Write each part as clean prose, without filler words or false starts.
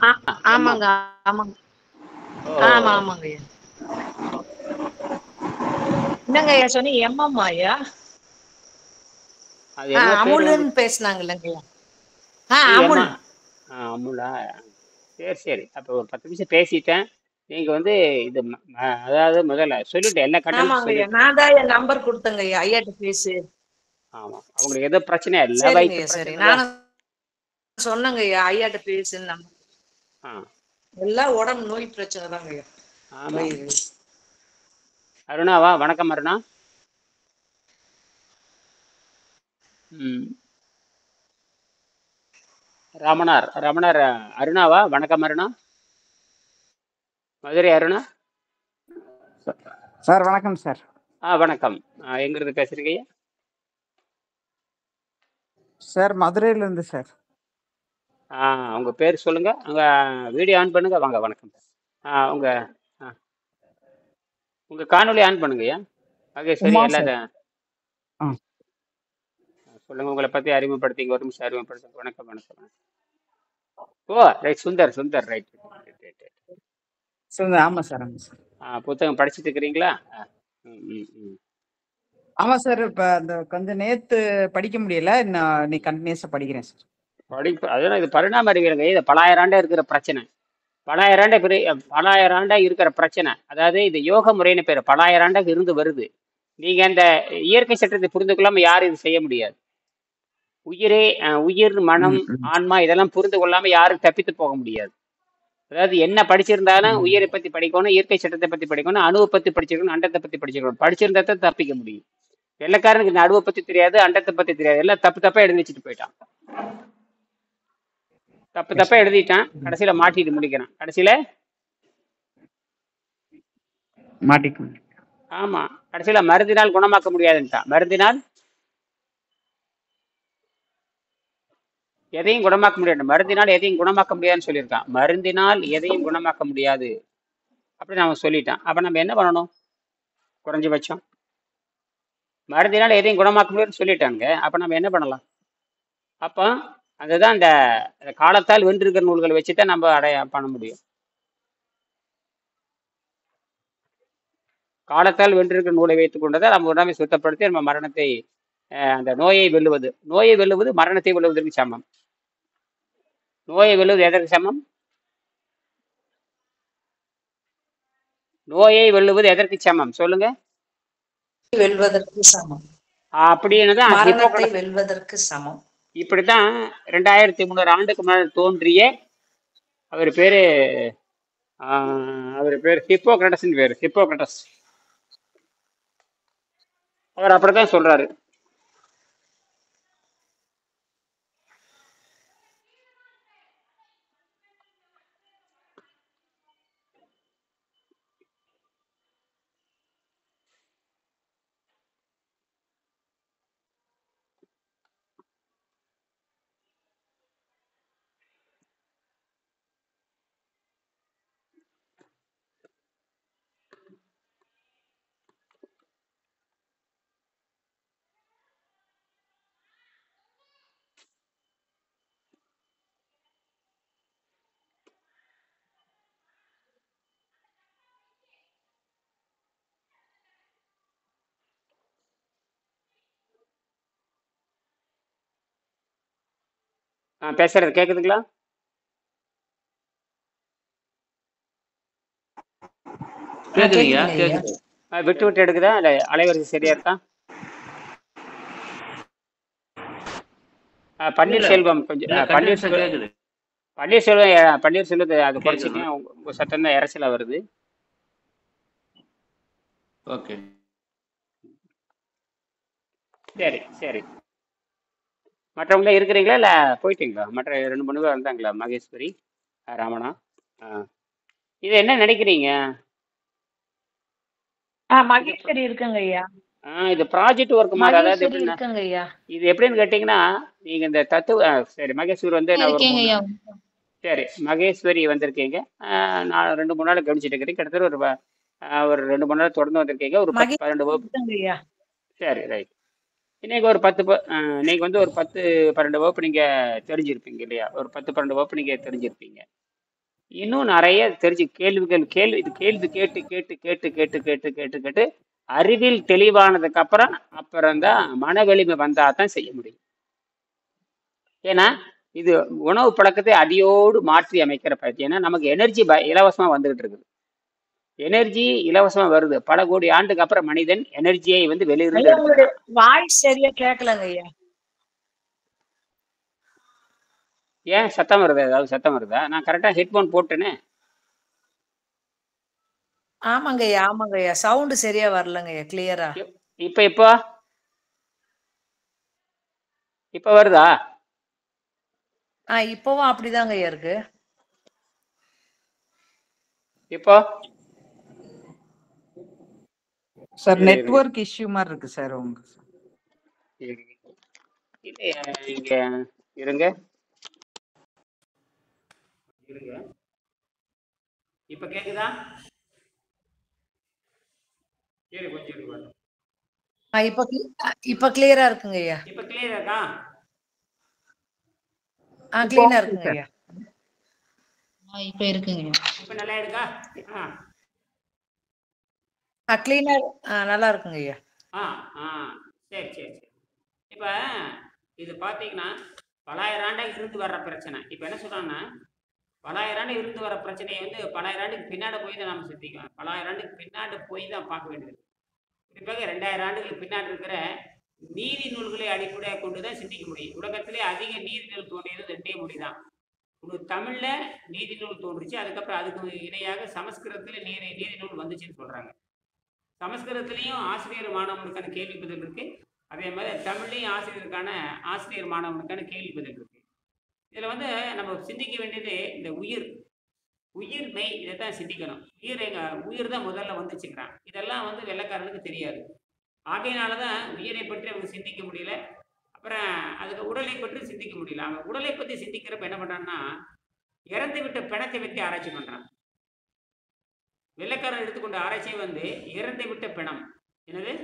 ஆ, எம்மா. ஆமாங்க ஆமாங்க. ஓ, ஆமாங்க ஐயா. என்னங்க ஐயா சொன்னீங்க? எம்எம் ஐயா? அது என்ன பேர் அமுலுன்னு வந்துச்சு? பேசுனாங்க இல்லைங்க ஐயா? ஏம்மா. அமுல். அமுலா? சரி சரி, அப்போ ஒரு 10 நிமிஷம் பேசிட்டேன். நீங்க வந்து இது அதாவது முதல்ல சொல்லிட்டு எல்லா கண்டென்ட் ஆமாங்க ஐயா, சொல்லிட்டு. நான் தான் என் நம்பர் கொடுத்தேங்க ஐயா, ஐயாட்ட பேசு. ஆமா, அவங்களுக்கு ஏதோ பிரச்சனை இல்லை, சரிங்க வயிற்று ஐயா, சரி, பிரச்சனை தான். நானும் சொன்னேங்க ஐயா ஐயாட்ட பேசுன்னு. நம்ம ஆ, எல்லாம் உடம்பு நோய் பிரச்சனை தாங்க ஐயா. ஆமா ஆமா. வயிறு. அருணாவா? வணக்கம் அருணா. ம். ரமணார் அருணாவா? வணக்கம் அருணா. மதுரை அருணா. சார் வணக்கம் சார். வணக்கம். எங்கிருந்து பேசுறீங்க? சார் மதுரையிலேருந்து சார். உங்க பேர் சொல்லுங்க. உங்க வீடியோ ஆன் பண்ணுங்க. வாங்க, வணக்கம். உங்க ஆ, உங்க காணொளி ஆன் பண்ணுங்கய்யா. மகேஸ்வரி உமா சார். எல்லாரும் ஆ சொல்லுங்க, உங்களை பத்தி அறிமுகப்படுத்திங்க. ஒரு நிமிஷம் அறிமுகப்படுத்துங்க. வணக்கம் வணக்கம் வணக்கம். Oh, right. Sundar Sundar, right right right right. Sir ஆமாம் சார், ஆமாம் சார். புத்தகம் படிச்சுட்டு இருக்கிறீங்களா? ம் ம் ம். ஆமாம் சார். இப்போ அந்த கொஞ்சம் நேற்று படிக்க முடியல, இன்னும் நீ கண்டினியூஸாக படிக்கிறேன் சார். படிப்பு அதெல்லாம் இது பரிணாம அறிவியலுங்க. இது பலாயிரம் இருக்கிற பிரச்சனை. பலாயிரம் இருக்கிற பிரச்சனை. அதாவது இது யோக முறைன்னு பேரு. பலாயிரம் இருந்து வருது. நீங்க அந்த இயற்கை சட்டத்தை புரிந்து கொள்ளாம யாரும் இது செய்ய முடியாது. உயிரே உயிர், மனம், ம் ம் ஆன்மா இதெல்லாம் புரிந்து கொள்ளாம யாரும் தப்பித்து போக முடியாது. அதாவது என்ன படிச்சிருந்தாலும் ம். உயிரை பத்தி படிக்கணும், இயற்கை சட்டத்தை பத்தி படிக்கணும், அணுவை பத்தி படிச்சிருக்கணும், அண்டத்தை பத்தி படிச்சிருக்கணும். படிச்சிருந்தா தான் தப்பிக்க முடியும். வெள்ளைக்காரனுக்கு இந்த அணுவை பத்தி தெரியாது, அண்டத்தை பத்தி தெரியாது. எல்லாம் தப்பு தப்பா எழுதி வச்சுட்டு போயிட்டான். தப்பு Yes, தப்பா sir. எழுதிட்டான். ம். கடைசியில மாட்டிட்டு முடிக்கிறான். கடைசியில மாட்டிக்கணும். ஆமா, கடைசியில மருந்தினால் குணமாக்க முடியாதுன்ட்டான். மருந்தினால் எதையும் குணமாக்க முடியாது. மருந்தினால் எதையும் குணமாக்க முடியாதுன்னு சொல்லியிருக்கான். மருந்தினால் எதையும் குணமாக்க முடியாது அப்படின்னு அவன் சொல்லிட்டான். அப்ப நம்ம என்ன பண்ணணும்? குறைஞ்சபட்சம் மருந்தினால் எதையும் குணமாக்க முடியாதுன்னு சொல்லிட்டாங்க. அப்ப நம்ம என்ன பண்ணலாம்? அப்போ அதுதான் அந்த காலத்தால் வென்றிருக்கிற நூல்களை வச்சுதான் நம்ம பண்ண முடியும். காலத்தால் வென்றிருக்கிற நூலை வைத்துக் கொண்டதை நம்ம உடம்பை சுத்தப்படுத்தி நம்ம மரணத்தை அந்த நோயை வெல்லுவது மரணத்தை வெல்லுவதற்கு சமம். நோயை வெல்லுவது எதற்கு சமம்? நோயை வெல்லுவது எதற்கு சமம் சொல்லுங்க. வெல்வதற்கு சமம். அப்படின்னு தான் மரணத்தை வெல்வதற்கு சமம். இப்படித்தான் 2300 ஆண்டுக்கு முன்னாடி தோன்றிய அவர் பேரு ஹிப்போக்ரட்டஸ் பேரு. ஹிப்போக்ரட்டஸ் அவர் அப்படித்தான் சொல்றாரு. பேசுறது கேக்குதுங்களா? கேக்குதுங்கய்யா, கேக்குதுங்க ஐயா. கேக்குது. விட்டு விட்டு எடுக்குதா? இல்ல அலைவரிசை சரியா இருக்கா? இல்ல, பன்னீர்செல்வம் கொஞ்சம் கண்டினியூஸா கேக்குது. பன்னீர்செல்வத்தை அது கேக்குது. குறைச்சிட்டேன். உங்க சத்தம் தான் இறைச்சலா வருது. ஓகே. சரி சரி. மற்றவங்களே இருக்கிறீங்களா இல்ல போயிட்டீங்களா? மற்ற 2 3 பேர் வந்தாங்களா? மகேஸ்வரி, ராமனா. இது என்ன நினைக்கிறீங்க? மகேஸ்வரி இருக்குங்க ஐயா. இது ப்ராஜெக்ட் ஒர்க் மாதிரி. அதாவது மகேஸ்வரி எப்படின்னா, இருக்குங்க ஐயா. இது எப்படின்னு கேட்டீங்கன்னா, நீங்க இந்த சரி, மகேஸ்வரி வந்து நான் ஒரு இருக்கேங்க 3 ஐயா. சரி, மகேஸ்வரி வந்திருக்கீங்க. நான் 2 3 நாள் கவனிச்சுட்டு இருக்கிறேன். கிட்டத்தட்ட ஒரு 2 3 நாள் தொடர்ந்து வந்திருக்கீங்க. ஒரு 10 12 மகேஸ்வரி வகுப்பு. இருக்குங்க ஐயா. சரி, ரைட். இன்னைக்கு ஒரு 10 நீங்க வந்து ஒரு 10 12 வகுப்பு நீங்க தெரிஞ்சிருப்பீங்க இல்லையா? ஒரு 10 12 வகுப்பு நீங்க தெரிஞ்சிருப்பீங்க. இன்னும் நிறைய தெரிஞ்சு கேள்வி கேட்டு கேட்டு கேட்டு கேட்டு கேட்டு கேட்டு கேட்டு அறிவில் தெளிவானதுக்கு அப்புறம் தான் மன வலிமை வந்தா தான் செய்ய முடியும். ஏன்னா இது உணவு பழக்கத்தை அடியோடு மாற்றி அமைக்கிற பயிற்சி. ஏன்னா நமக்கு எனர்ஜி இலவசமா வந்துகிட்டு இருக்குது. எனர்ஜி இலவசமா வருது. பல கோடி ஆண்டுக்கு அப்புறம் மனிதன் எனர்ஜியை வந்து வெளியிருந்து ஐயா உங்களுடைய எடுத்துக்கிறான். வாய்ஸ் சரியா கேட்கலங்க ஐயா. ஏன் சத்தம் வருதா? ஏதாவது சத்தம் வருதா? நான் கரெக்டா ஹெட்போன் போட்டேனே. ஆமாங்க ஐயா, ஆமாங்க ஐயா, சவுண்ட் சரியா வரலங்க ஐயா, கிளியரா. இப்ப இப்போ இப்ப வருதா? இப்பவும் அப்படிதாங்க ஐயா இருக்கு. இப்போ சார் இருங்க நெட்வொர்க் இஷ்யூ மாதிரி இருக்கு சார் உங்க. இருங்க. இங்க இருங்க இருங்க. இப்ப கேக்குதா? சரி கொஞ்சம் இருங்க. இப்ப கிளியரா இருக்குங்க ஐயா. இப்ப கிளியர் இருக்கா? கிளீனா இருக்குங்க ஐயா. இப்ப இருக்குங்க. இப்ப நல்லா இருக்கா? கிளீனா நல்லா இருக்குங்க ஐயா. ஆ ஆ சரி சரி சரி. இப்ப இது பாத்தீங்கன்னா பலாயிரம் ஆண்டா இருந்து வர்ற பிரச்சனை. இப்ப என்ன சொல்றாங்கன்னா பலாயிரம் ஆண்டு இருந்து வர பிரச்சனையை வந்து பலாயிரம் ஆண்டுக்கு பின்னாடி போய் தான் நம்ம சிந்திக்கலாம். பலாயிரம் ஆண்டுக்கு பின்னாடி போய் தான் பார்க்க வேண்டியது. குறிப்பாக 2000 ஆண்டுகளுக்கு பின்னாடி இருக்கிற நீதி நூல்களை அடிப்படையாக கொண்டு தான் சிந்திக்க முடியும். உலகத்திலே அதிக நீதி நூல் தோன்றியது 2 மொழி தான். ஒரு தமிழ்ல நீதி நூல் தோன்றுச்சு, அதுக்கப்புறம் அதுக்கு இணையாக சமஸ்கிருதத்துல நீதி நூல் வந்துச்சுன்னு சொல்றாங்க. சமஸ்கிருதத்திலையும் ஆசிரியர் மாணவனுக்கான கேள்வி பதில் இருக்கு, அதே மாதிரி தமிழ்லையும் ஆசிரியர் மாணவனுக்கான கேள்வி பதில் இருக்கு. இதுல வந்து நம்ம சிந்திக்க வேண்டியது இந்த உயிர் மெய், இதைத்தான் சிந்திக்கணும். உயிர் தான் முதல்ல வந்துச்சுக்கிறான். இதெல்லாம் வந்து வெள்ளைக்காரனுக்கு தெரியாது. ஆகையினாலதான் உயிரை பற்றி அவங்க சிந்திக்க முடியல. அப்புறம் அதுக்கு உடலை பற்றி சிந்திக்க முடியல. அவங்க உடலை பற்றி சிந்திக்கிறப்ப என்ன பண்றான்னா இறந்து விட்ட பிணத்தை பற்றி ஆராய்ச்சி பண்றான். வெள்ளைக்காரன் எடுத்துக்கொண்ட ஆராய்ச்சி வந்து இறந்து விட்ட பிணம். என்னது?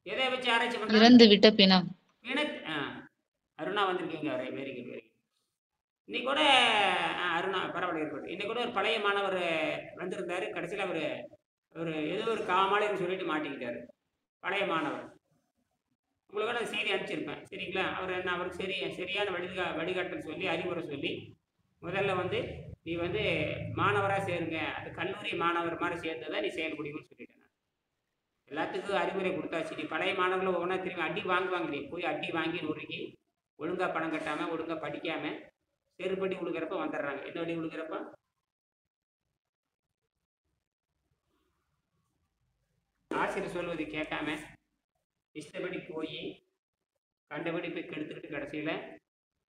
எதை வச்சு ஆராய்ச்சி பண்றான்? இறந்து விட்ட பிணம். அருணா வந்திருக்கீங்க, வெரி குட் வெரி குட். இன்னைக்கு கூட அருணா பரவாயில்ல இருக்கட்டும். இன்னைக்கு கூட ஒரு பழைய மாணவர் வந்திருந்தாரு. கடைசியில் அவர் ஏதோ ஒரு காமாலைன்னு சொல்லிட்டு மாட்டிக்கிட்டாரு. பழைய மாணவர் உங்களுக்கு நான் செய்தி அனுப்பிச்சிருப்பேன், சரிங்களா? அவருக்கு சரியான வழிகாட்டல் சொல்லி அறிவுரை சொல்லி முதல்ல வந்து நீ வந்து மாணவராக சேருங்க, அது கல்லூரி மாணவர் மாதிரி சேர்ந்ததான் நீ செயல்படுங்கன்னு சொல்லிட்டேன். எல்லாத்துக்கும் அறிவுரை கொடுத்தாச்சு. நீ பழைய மாணவர்களை ஒவ்வொன்றா திரும்பி அடி வாங்குவாங்க. நீ போய் அடி வாங்கி நொறுக்கி ஒழுங்கா பணம் கட்டாம ஒழுங்கா படிக்காம செருப்படி உழுகிறப்ப வந்துடுறாங்க. என்ன அடி உழுகிறப்ப ஆசிரியர் சொல்வது கேட்காம இஷ்டப்படி போய் கண்டபடி போய் கெடுத்துக்கிட்டு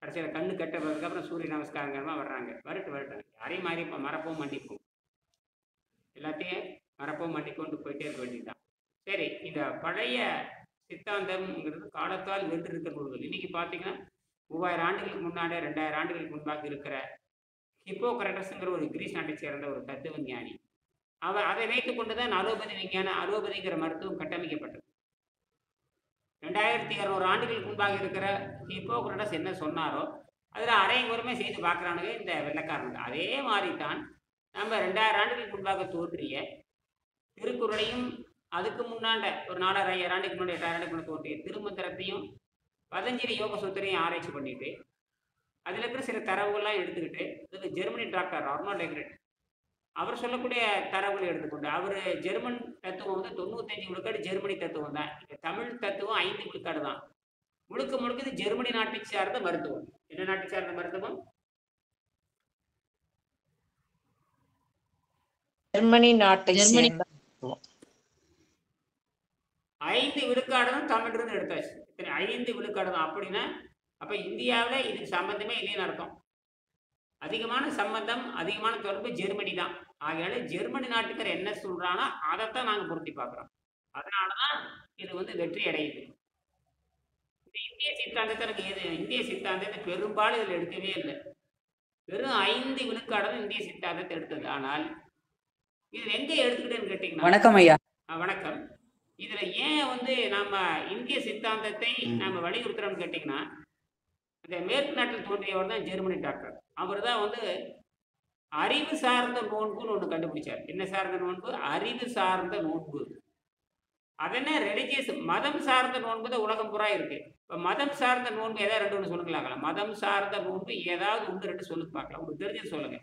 கடைசியில் கண்ணு கட்டதுக்கு அப்புறம் சூரிய நமஸ்காரங்கமா வர்றாங்க. வரட்டும் யாரையும் மாறி மறப்போம் மன்னிப்போம், எல்லாத்தையும் மறப்போம் மன்னிக்கொண்டு போயிட்டே இருக்க வேண்டியதுதான். சரி, இந்த பழைய சித்தாந்தம்ங்கிறது காலத்தால் வென்று இருக்கிற நூல்கள். இன்னைக்கு பார்த்தீங்கன்னா 3000 ஆண்டுகளுக்கு முன்னாடி 2000 ஆண்டுகளுக்கு முன்பாக இருக்கிற ஹிப்போக்ரட்டஸ்ங்கிற ஒரு கிரீஸ் நாட்டை சேர்ந்த ஒரு தத்துவ விஞ்ஞானி, அதை வைத்துக் கொண்டுதான் அலோபதிங்கிற மருத்துவம் கட்டமைக்கப்பட்டது. 2200 ஆண்டுகளுக்கு முன்பாக இருக்கிற ஹிப்போக்ரட்டஸ் என்ன சொன்னாரோ அதில் அரைங்குறமே செய்து பார்க்குறானுங்க இந்த வெள்ளைக்காரனுங்க. அதே மாதிரி தான் நம்ம 2000 ஆண்டுகளுக்கு முன்பாக தோன்றிய திருக்குறளையும் அதுக்கு முன்னாண்ட ஒரு 4000 ஆண்டுக்கு முன்னாடி 8000 ஆண்டுக்கு முன்னாடி தோன்றிய திருமந்திரத்தையும் பதஞ்சலி யோக சூத்திரையும் ஆராய்ச்சி பண்ணிட்டு அதில் இருக்கிற சில தரவுகள்லாம் எடுத்துக்கிட்டு இதுக்கு ஜெர்மனி டாக்டர் அர்னால்ட் எக்ரெட் அவர் சொல்லக்கூடிய தரவுகளை எடுத்துக்கொண்டு அவர் ஜெர்மன் தத்துவம் வந்து 95 விழுக்காடு ஜெர்மனி தத்துவம் தான். தமிழ் தத்துவம் 5 விழுக்காடு தான். முழுக்க இது ஜெர்மனி நாட்டை சார்ந்த மருத்துவம். என்ன நாட்டை சார்ந்த மருத்துவம்? ஜெர்மனி நாட்டை ஜெர்மனி. சேர்ந்த 5 விழுக்காடு தான் தமிழ்லேருந்து எடுத்தாச்சு. 5 விழுக்காடு தான். அப்படின்னா அப்ப இந்தியாவில் இதுக்கு சம்பந்தமே இல்லைன்னு அர்த்தம். அதிகமான சம்பந்தம் அதிகமான தொடர்பு ஜெர்மனி தான். ஆகையால ஜெர்மனி நாட்டுக்கார என்ன சொல்றானோ அதைத்தான் நாங்க பொருத்தி பார்க்கிறோம். அதனாலதான் இது வந்து வெற்றி அடையுது. இந்த இந்திய சித்தாந்தத்தை பெரும்பாலும் இதுல எடுக்கவே இல்லை. வெறும் 5 விழுக்காடு இந்திய சித்தாந்தத்தை எடுத்தது. ஆனால் இதுல எங்க எடுத்துக்கிட்டேன்னு கேட்டீங்கன்னா, வணக்கம் ஐயா. வணக்கம். இதுல ஏன் வந்து நாம இந்திய சித்தாந்தத்தை நாம வலியுறுத்துறோம்னு கேட்டீங்கன்னா, அந்த மேற்கு நாட்டில் தோன்றியவர் தான் ஜெர்மனி டாக்டர். அவர் தான் வந்து அறிவு சார்ந்த நோன்புன்னு ஒன்று கண்டுபிடிச்சார். என்ன சார்ந்த நோன்பு? அறிவு சார்ந்த நோன்பு. அதென்ன ரிலிஜியஸ் மதம் சார்ந்த நோன்பு தான் உலகம் பூரா இருக்கு. இப்போ மதம் சார்ந்த நோன்பு ஏதாவது ரெண்டு ஒன்று சொல்லுங்களாங்களா? மதம் சார்ந்த நோன்பு ஏதாவது ஒன்று ரெண்டு சொல்லுங்க பார்க்கலாம். உங்களுக்கு தெரிஞ்சது சொல்லுங்க.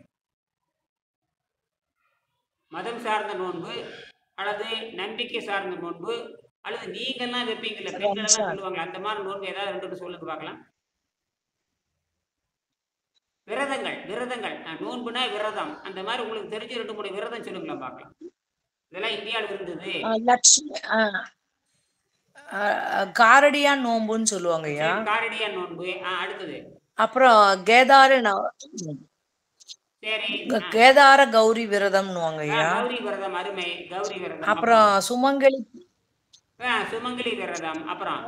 மதம் சார்ந்த நோன்பு அல்லது நம்பிக்கை சார்ந்த நோன்பு அல்லது நீங்கள்லாம் வைப்பீங்கல்ல, பெண்கள் எல்லாம் சொல்லுவாங்க, அந்த மாதிரி நோன்பு ஏதாவது ரெண்டு ஒன்று சொல்லுங்க பார்க்கலாம். விரதங்கள் விரதங்கள் நோன்புனா விரதம். அந்த மாதிரி உங்களுக்கு தெரிஞ்ச ரெண்டு மூணு விரதம் சொல்லுங்களா பார்க்கலாம். இதெல்லாம் இந்தியாவில் இருந்தது. லட்சுமி காரடியான் நோன்புன்னு சொல்லுவாங்க ஐயா. காரடியான் நோன்பு. அடுத்தது அப்புறம் சரி கேதார கௌரி விரதம்னுவாங்க ஐயா. கௌரி விரதம். அருமை. கௌரி விரதம். அப்புறம் சுமங்கலி சுமங்கலி விரதம். அப்புறம்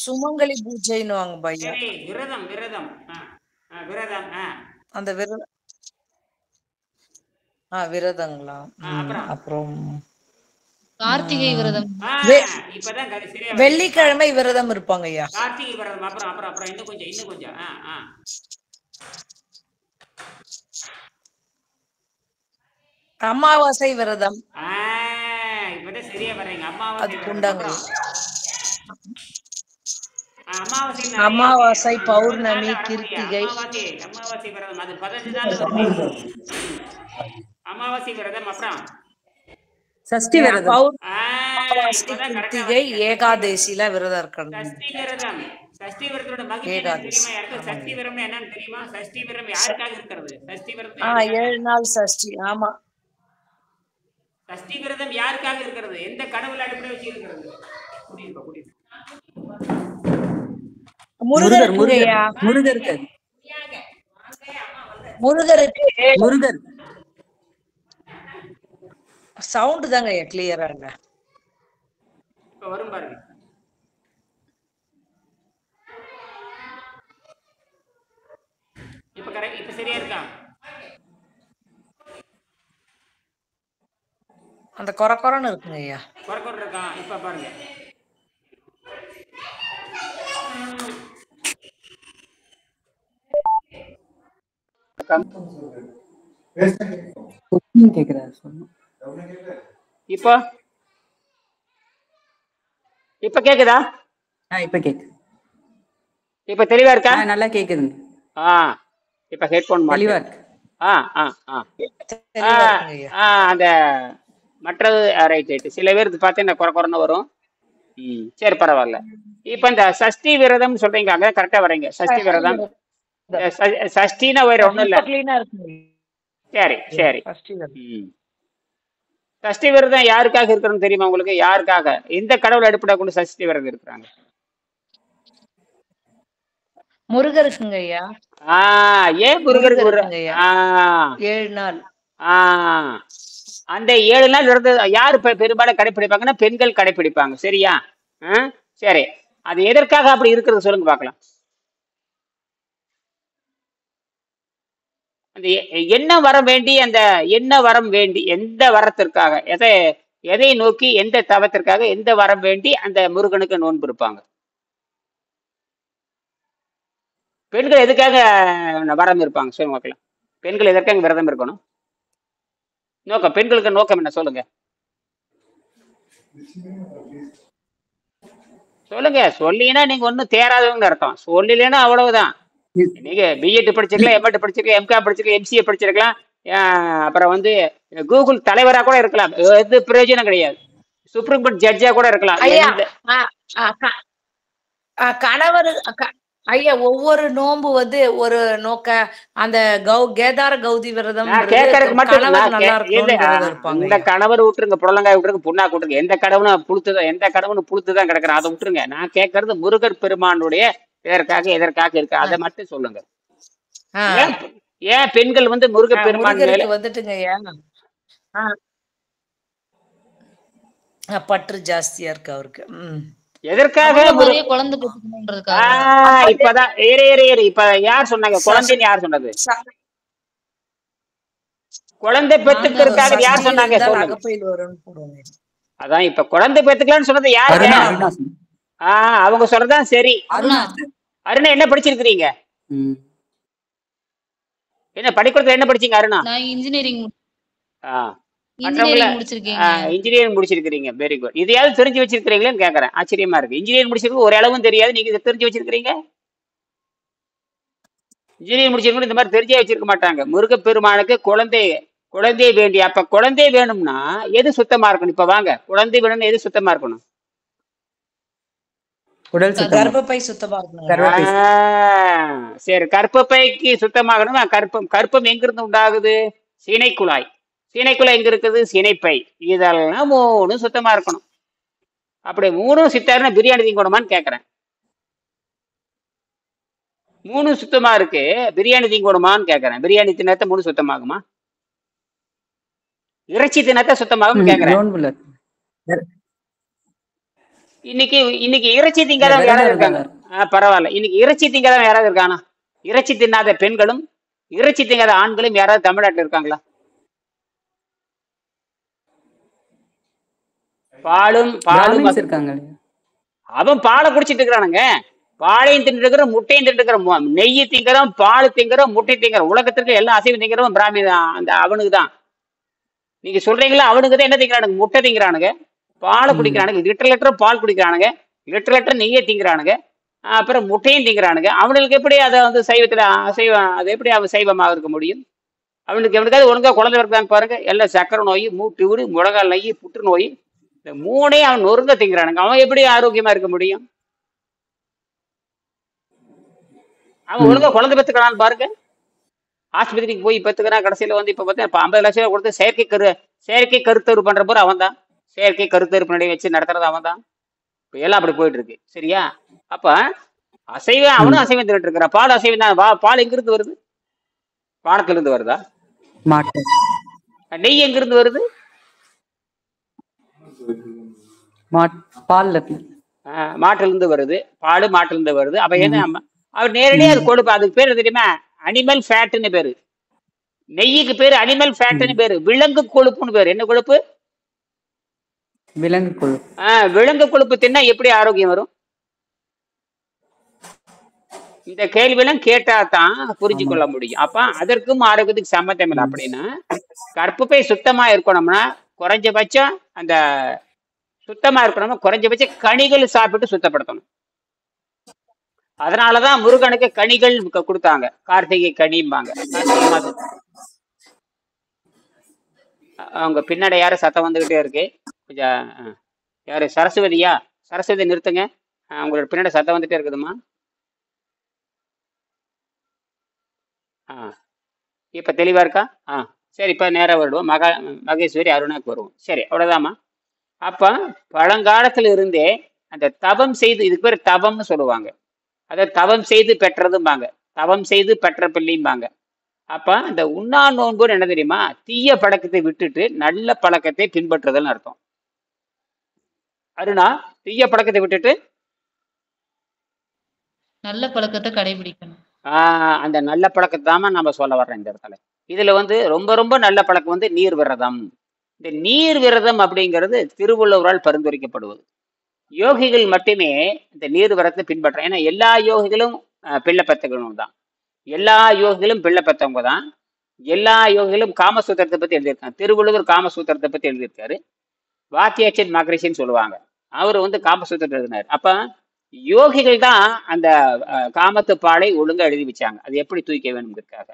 சுமங்கலி பூஜைன்னுவாங்க பையா. சரி விரதம் விரதம் விரதம் அந்த விரதம் விரதங்களா. அப்புறம் கார்த்திகை விரதம். இப்பதான் சரியா வெள்ளிக்கிழமை விரதம் இருப்பாங்க ஐயா. கார்த்திகை விரதம். அப்புறம் அப்புறம் அப்புறம் இன்னும் கொஞ்சம் அமாவாசை விரதம். இப்பதான் சரியா வர்றீங்க. அமாவாசை பௌர்ணமி கிருத்திகை. அமாவாசை விரதம் அது 15 நாள் வருது. அமாவாசை விரதம். அப்புறம் சஷ்டி விரதம். கிருத்திகை ஏகாதேசில விரதம் இருக்கணும். சஷ்டி விரதம். சஷ்டி விரதத்தோட மகிமை தெரியுமா யாருக்கு? சஷ்டி விரதம் என்னன்னு தெரியுமா? சஷ்டி விரதம் யாருக்காக இருக்கிறது? சஷ்டி விரதம் 7 நாள் சஷ்டி. ஆமா, சஷ்டி விரதம் யாருக்காக இருக்கிறது? எந்த கடவுள் அடிப்படை வச்சு இருக்கிறது? முருகருக்கு. சவுண்ட் தாங்க கிளியரா இல்ல. இப்ப வரும் பாருங்க. இப்ப கரெக்ட். இப்ப சரியா இருக்கா? அந்த கொரன்னு இருக்குங்க ஐயா. கொரக்கொர இருக்கா? இப்ப பாருங்க. இப்போ இப்ப கேக்குதா? இப்ப கேக்குது. இப்ப தெளிவா இருக்கா? நல்லா கேக்குதுங்க. இப்ப ஹெட்போன் தெளிவா இருக்கு. அந்த மற்றது ரைட். சில பேருக்கு பார்த்தீங்கன்னா குறைன்னு வரும். சரி பரவாயில்ல. இப்ப இந்த சஷ்டி விரதம் சொல்றீங்க, அங்க கரெக்டா வரீங்க. சஷ்டி விரதம் சஷ்டினா வேற ஒண்ணும் இல்ல. சரி சரி. சஷ்டி விரதம் யாருக்காக இருக்கிறது தெரியுமா உங்களுக்கு? யாருக்காக, எந்த கடவுள் அடிப்படை கொண்டு சஷ்டி விரதம் இருக்கிறாங்க? முருகருக்குங்க ஐயா. ஏன் முருகருக்கு? 7 நாள். அந்த 7 நாள் விரதம் யாரு பெரும்பாலும் கடைபிடிப்பாங்கன்னா பெண்கள் கடைபிடிப்பாங்க. சரியா? சரி, அது எதற்காக அப்படி இருக்கிறது சொல்லுங்க பார்க்கலாம். அந்த என்ன வரம் வேண்டி, அந்த என்ன வரம் வேண்டி, எந்த வரத்திற்காக, எதை நோக்கி, எந்த தவத்திற்காக, எந்த வரம் வேண்டி அந்த முருகனுக்கு நோன்பு இருப்பாங்க? பெண்கள் எதுக்காக வரம் இருப்பாங்க சொல்லுங்க பார்க்கலாம். பெண்கள் எதற்காக விரதம் இருக்கணும்? நோக்கம், பெண்களுக்கு நோக்கம் என்ன சொல்லுங்க சொல்லுங்க. சொல்லினா நீங்க ஒன்னும் தேராதவங்க அர்த்தம். சொல்லலைன்னா அவ்வளவுதான். நீங்க பிஎட் படிச்சிருக்கலாம், எம்எட் படிச்சிருக்கலாம், எம்காம் படிச்சிருக்கலாம், எம்சிஏ படிச்சிருக்கலாம், அப்புறம் வந்து கூகுள் தலைவரா கூட இருக்கலாம். எது பிரயோஜனம் கிடையாது. சுப்ரீம் கோர்ட் ஜட்ஜா கூட இருக்கலாம். கணவர் ஐயா ஒவ்வொரு நோன்பு வந்து ஒரு நோக்க. அந்த கேதார கௌதி விரதம் இந்த கணவர் விட்டுருங்க, புடலங்காய் விட்டுருங்க, புண்ணா விட்டுருங்க. எந்த கடவுளும் புளுத்துதான் கிடக்குறேன், அதை விட்டுருங்க. நான் கேட்கறது முருகர் பெருமானுடைய எதற்காக இருக்கு, அதை மட்டும் சொல்லுங்க. ஏன் பெண்கள் வந்து முருகர் பெருமான் வந்துட்டுங்க ஐயா பற்று ஜாஸ்தியா இருக்கு அவருக்கு. எதற்காக? இப்பதான் இப்ப யார் சொன்னாங்க குழந்தைன்னு? யார் சொன்னது குழந்தை பெத்துக்கிறதுக்காக? யார் சொன்னாங்க? அதான் இப்ப குழந்தை பெத்துக்கலாம்னு சொன்னது யாரு? அவங்க சொல்றதுதான் சரி. அருணா என்ன படிச்சிருக்கிறீங்க? ம். என்ன பள்ளிக்கூடத்துல என்ன படிச்சீங்க அருணா? நான் இன்ஜினியரிங் ஆ, மற்றவங்கள முடிச்சிருக்கேங்க. இன்ஜினியரிங் முடிச்சிருக்கிறீங்க. Very good. இதையாவது தெரிஞ்சு வச்சிருக்கிறீங்களேன்னு கேட்கறேன். ஆச்சரியமா இருக்கு. இன்ஜினியரிங் முடிச்சிருக்கு ஒரு அளவும் தெரியாது, நீங்க இதை தெரிஞ்சு வச்சிருக்கிறீங்க. இன்ஜினியரிங் முடிச்சிருக்கணும் இந்த மாதிரி தெரிஞ்சே வச்சிருக்க மாட்டாங்க. முருகப்பெருமானுக்கு குழந்தை வேண்டிய, அப்ப குழந்தை வேணும்னா எது சுத்தமா இருக்கணும்? இப்ப வாங்க, குழந்தை வேணும்னா எது சுத்தமா இருக்கணும்? உடல் சுத்தமா கர்ப்பப்பை சுத்தமா இருக்கணும். கர்ப்பப்பை சரி, கர்ப்பப்பைக்கு சுத்தமாகணும். கர்ப்பம் எங்கிருந்து உண்டாகுது? சீனைக்குழாய். சீனைக்குழாய் எங்க இருக்குது? சினைப்பை. இதெல்லாம் மூணும் சுத்தமா இருக்கணும். அப்படி மூணும் சித்தாருன்னா பிரியாணி திங்கணுமான்னு கேட்கறேன். மூணு சுத்தமா இருக்கு, பிரியாணி திங்கணுமான்னு கேட்கறேன். பிரியாணி தின்னத்த மூணு சுத்தமாகுமா? இறைச்சி தின்னத்த சுத்தமாகும்னு கேட்கறேன். நோன்புல இன்னைக்கு இறைச்சி திங்காதவங்க யாராவது இருக்காங்க? பரவாயில்ல. இன்னைக்கு இறைச்சி திங்காதவங்க யாராவது இருக்கானா? இறைச்சி தின்னாத பெண்களும் இறைச்சி திங்காத ஆண்களும் யாராவது தமிழ்நாட்டில் இருக்காங்களா? பாலும் இருக்காங்க. அவன் பாலை குடிச்சிட்டு இருக்கிறானுங்க. பாலையும் தின்னு இருக்கிறோம், முட்டையும் தின்னு இருக்கிறோம், நெய்யை திங்கிறோம், பால் திங்கிறோம், முட்டை திங்கிறோம். உலகத்திற்கு எல்லா அசைவம் திங்கிறோம் பிராமி அந்த அவனுக்கு தான். நீங்க சொல்றீங்களா? அவனுக்கு தான் என்ன திங்கிறானுங்க? முட்டை திங்கிறானுங்க, பாலை குடிக்கிறானுங்க, லிட்டர் பால் குடிக்கிறானுங்க, லிட்டர் நெய்யை திங்கிறானுங்க, அப்புறம் முட்டையும் திங்கிறானுங்க. அவனுக்கு எப்படி அதை வந்து சைவத்துல அசைவம், அது எப்படி அவன் சைவமாக இருக்க முடியும்? அவனுக்கு எவனுக்காவது ஒழுங்கா குழந்தை இருக்கான்னு பாருங்க. எல்லாம் சக்கரை நோய், மூட்டு விடு, முழங்கால் நோய், புற்றுநோய், இந்த மூணையும் அவன் நொறுங்க திங்கிறானுங்க. அவன் எப்படி ஆரோக்கியமா இருக்க முடியும்? அவன் ஒழுங்கா குழந்தை பெற்றுக்கிறான்னு பாருங்க. ஆஸ்பத்திரிக்கு போய் பெற்றுக்கிறான், கடைசியில வந்து இப்ப பார்த்தா 50 லட்சம் ரூபாய் கொடுத்து செயற்கை கருத்தறுப்பு பண்ற போற அவன் தான். செயற்கை கருத்தறுப்பு நடை வச்சு நடத்துறது அவன் தான். இப்ப எல்லாம் அப்படி போயிட்டு இருக்கு. சரியா? அப்ப அசைவம், அவனும் அசைவம் தின்னுட்டு இருக்கிறான். பால் அசைவம் தான். பால் எங்கிருந்து வருது? வானத்துல இருந்து வருதா? நெய் எங்கிருந்து வருது? மாட்டுல இருந்து வருது. பால் மாட்டுல இருந்து வருது. அப்ப என்ன, அவர் நேரடியாக அது கொழுப்பு. அதுக்கு பேரு தெரியுமா? அனிமல் ஃபேட்னு பேரு. நெய்யுக்கு பேரு அனிமல் ஃபேட்னு பேரு. விலங்கு கொழுப்புன்னு பேரு. என்ன கொழுப்பு? விலங்கு கொழுப்பு. விலங்கு கொழுப்பு தின்னா எப்படி ஆரோக்கியம் வரும்? இந்த கேள்வியெல்லாம் கேட்டா தான் புரிஞ்சு கொள்ள முடியும். அப்ப அதற்கும் ஆரோக்கியத்துக்கு சம்மந்தம் இல்லை. அப்படின்னா கர்ப்பப்பை சுத்தமா இருக்கணும்னா குறைஞ்சபட்சம் அந்த சுத்தமா இருக்கணும்னா குறைஞ்சபட்சம் கனிகள் சாப்பிட்டு சுத்தப்படுத்தணும். அதனாலதான் முருகனுக்கு கனிகள் கொடுத்தாங்க. கார்த்திகை கனிம்பாங்க. கார்த்திகை மாதம். அவங்க பின்னாடி யாரும் சத்தம் வந்துகிட்டே இருக்கு. கொஞ்சம் யாரு? சரஸ்வதியா? சரஸ்வதி நிறுத்துங்க. உங்களோட பின்னாடி சத்தம் வந்துட்டே இருக்குதுமா. இப்ப தெளிவா இருக்கா? சரி, இப்ப நேரம் வருவோம். மகேஸ்வரி அருணாக்கு வருவோம். சரி, அவ்வளவுதாம்மா. அப்ப பழங்காலத்துல இருந்தே அந்த தவம் செய்து, இதுக்கு பேர் தவம்னு சொல்லுவாங்க. அதை தவம் செய்து பெற்றதும்பாங்க, தவம் செய்து பெற்ற பிள்ளைம்பாங்க. அப்ப அந்த உண்ணா நோன்புன்னு என்ன தெரியுமா? தீய பழக்கத்தை விட்டுட்டு நல்ல பழக்கத்தை பின்பற்றுதல்னு அர்த்தம். அருணா, தீய பழக்கத்தை விட்டுட்டு நல்ல பழக்கத்தை கடைபிடிக்கணும். அந்த நல்ல பழக்கத்தை தான் நம்ம சொல்ல வர்றோம் இந்த இடத்துல. இதுல வந்து ரொம்ப ரொம்ப நல்ல பழக்கம் வந்து நீர் விரதம். இந்த நீர் விரதம் அப்படிங்கிறது திருவள்ளுவரால் பரிந்துரைக்கப்படுவது. யோகிகள் மட்டுமே இந்த நீர் விரதத்தை பின்பற்ற. ஏன்னா எல்லா யோகிகளும் பிள்ளை பெற்றவங்க தான். எல்லா யோகிகளும் பிள்ளை பெற்றவங்க தான். எல்லா யோகிகளும் காமசூத்திரத்தை பத்தி எழுதியிருக்காங்க. திருவள்ளுவர் காமசூத்திரத்தை பத்தி எழுதியிருக்காரு. வாத்தியாச்சன் மகரிஷின்னு சொல்லுவாங்க, அவர் வந்து காமசூத்திரத்தை எழுதினார். அப்ப யோகிகள் தான் அந்த காமத்து பாலை ஒழுங்கா எழுதி வச்சாங்க, அது எப்படி தூய்க்க வேணுங்கிறதுக்காக.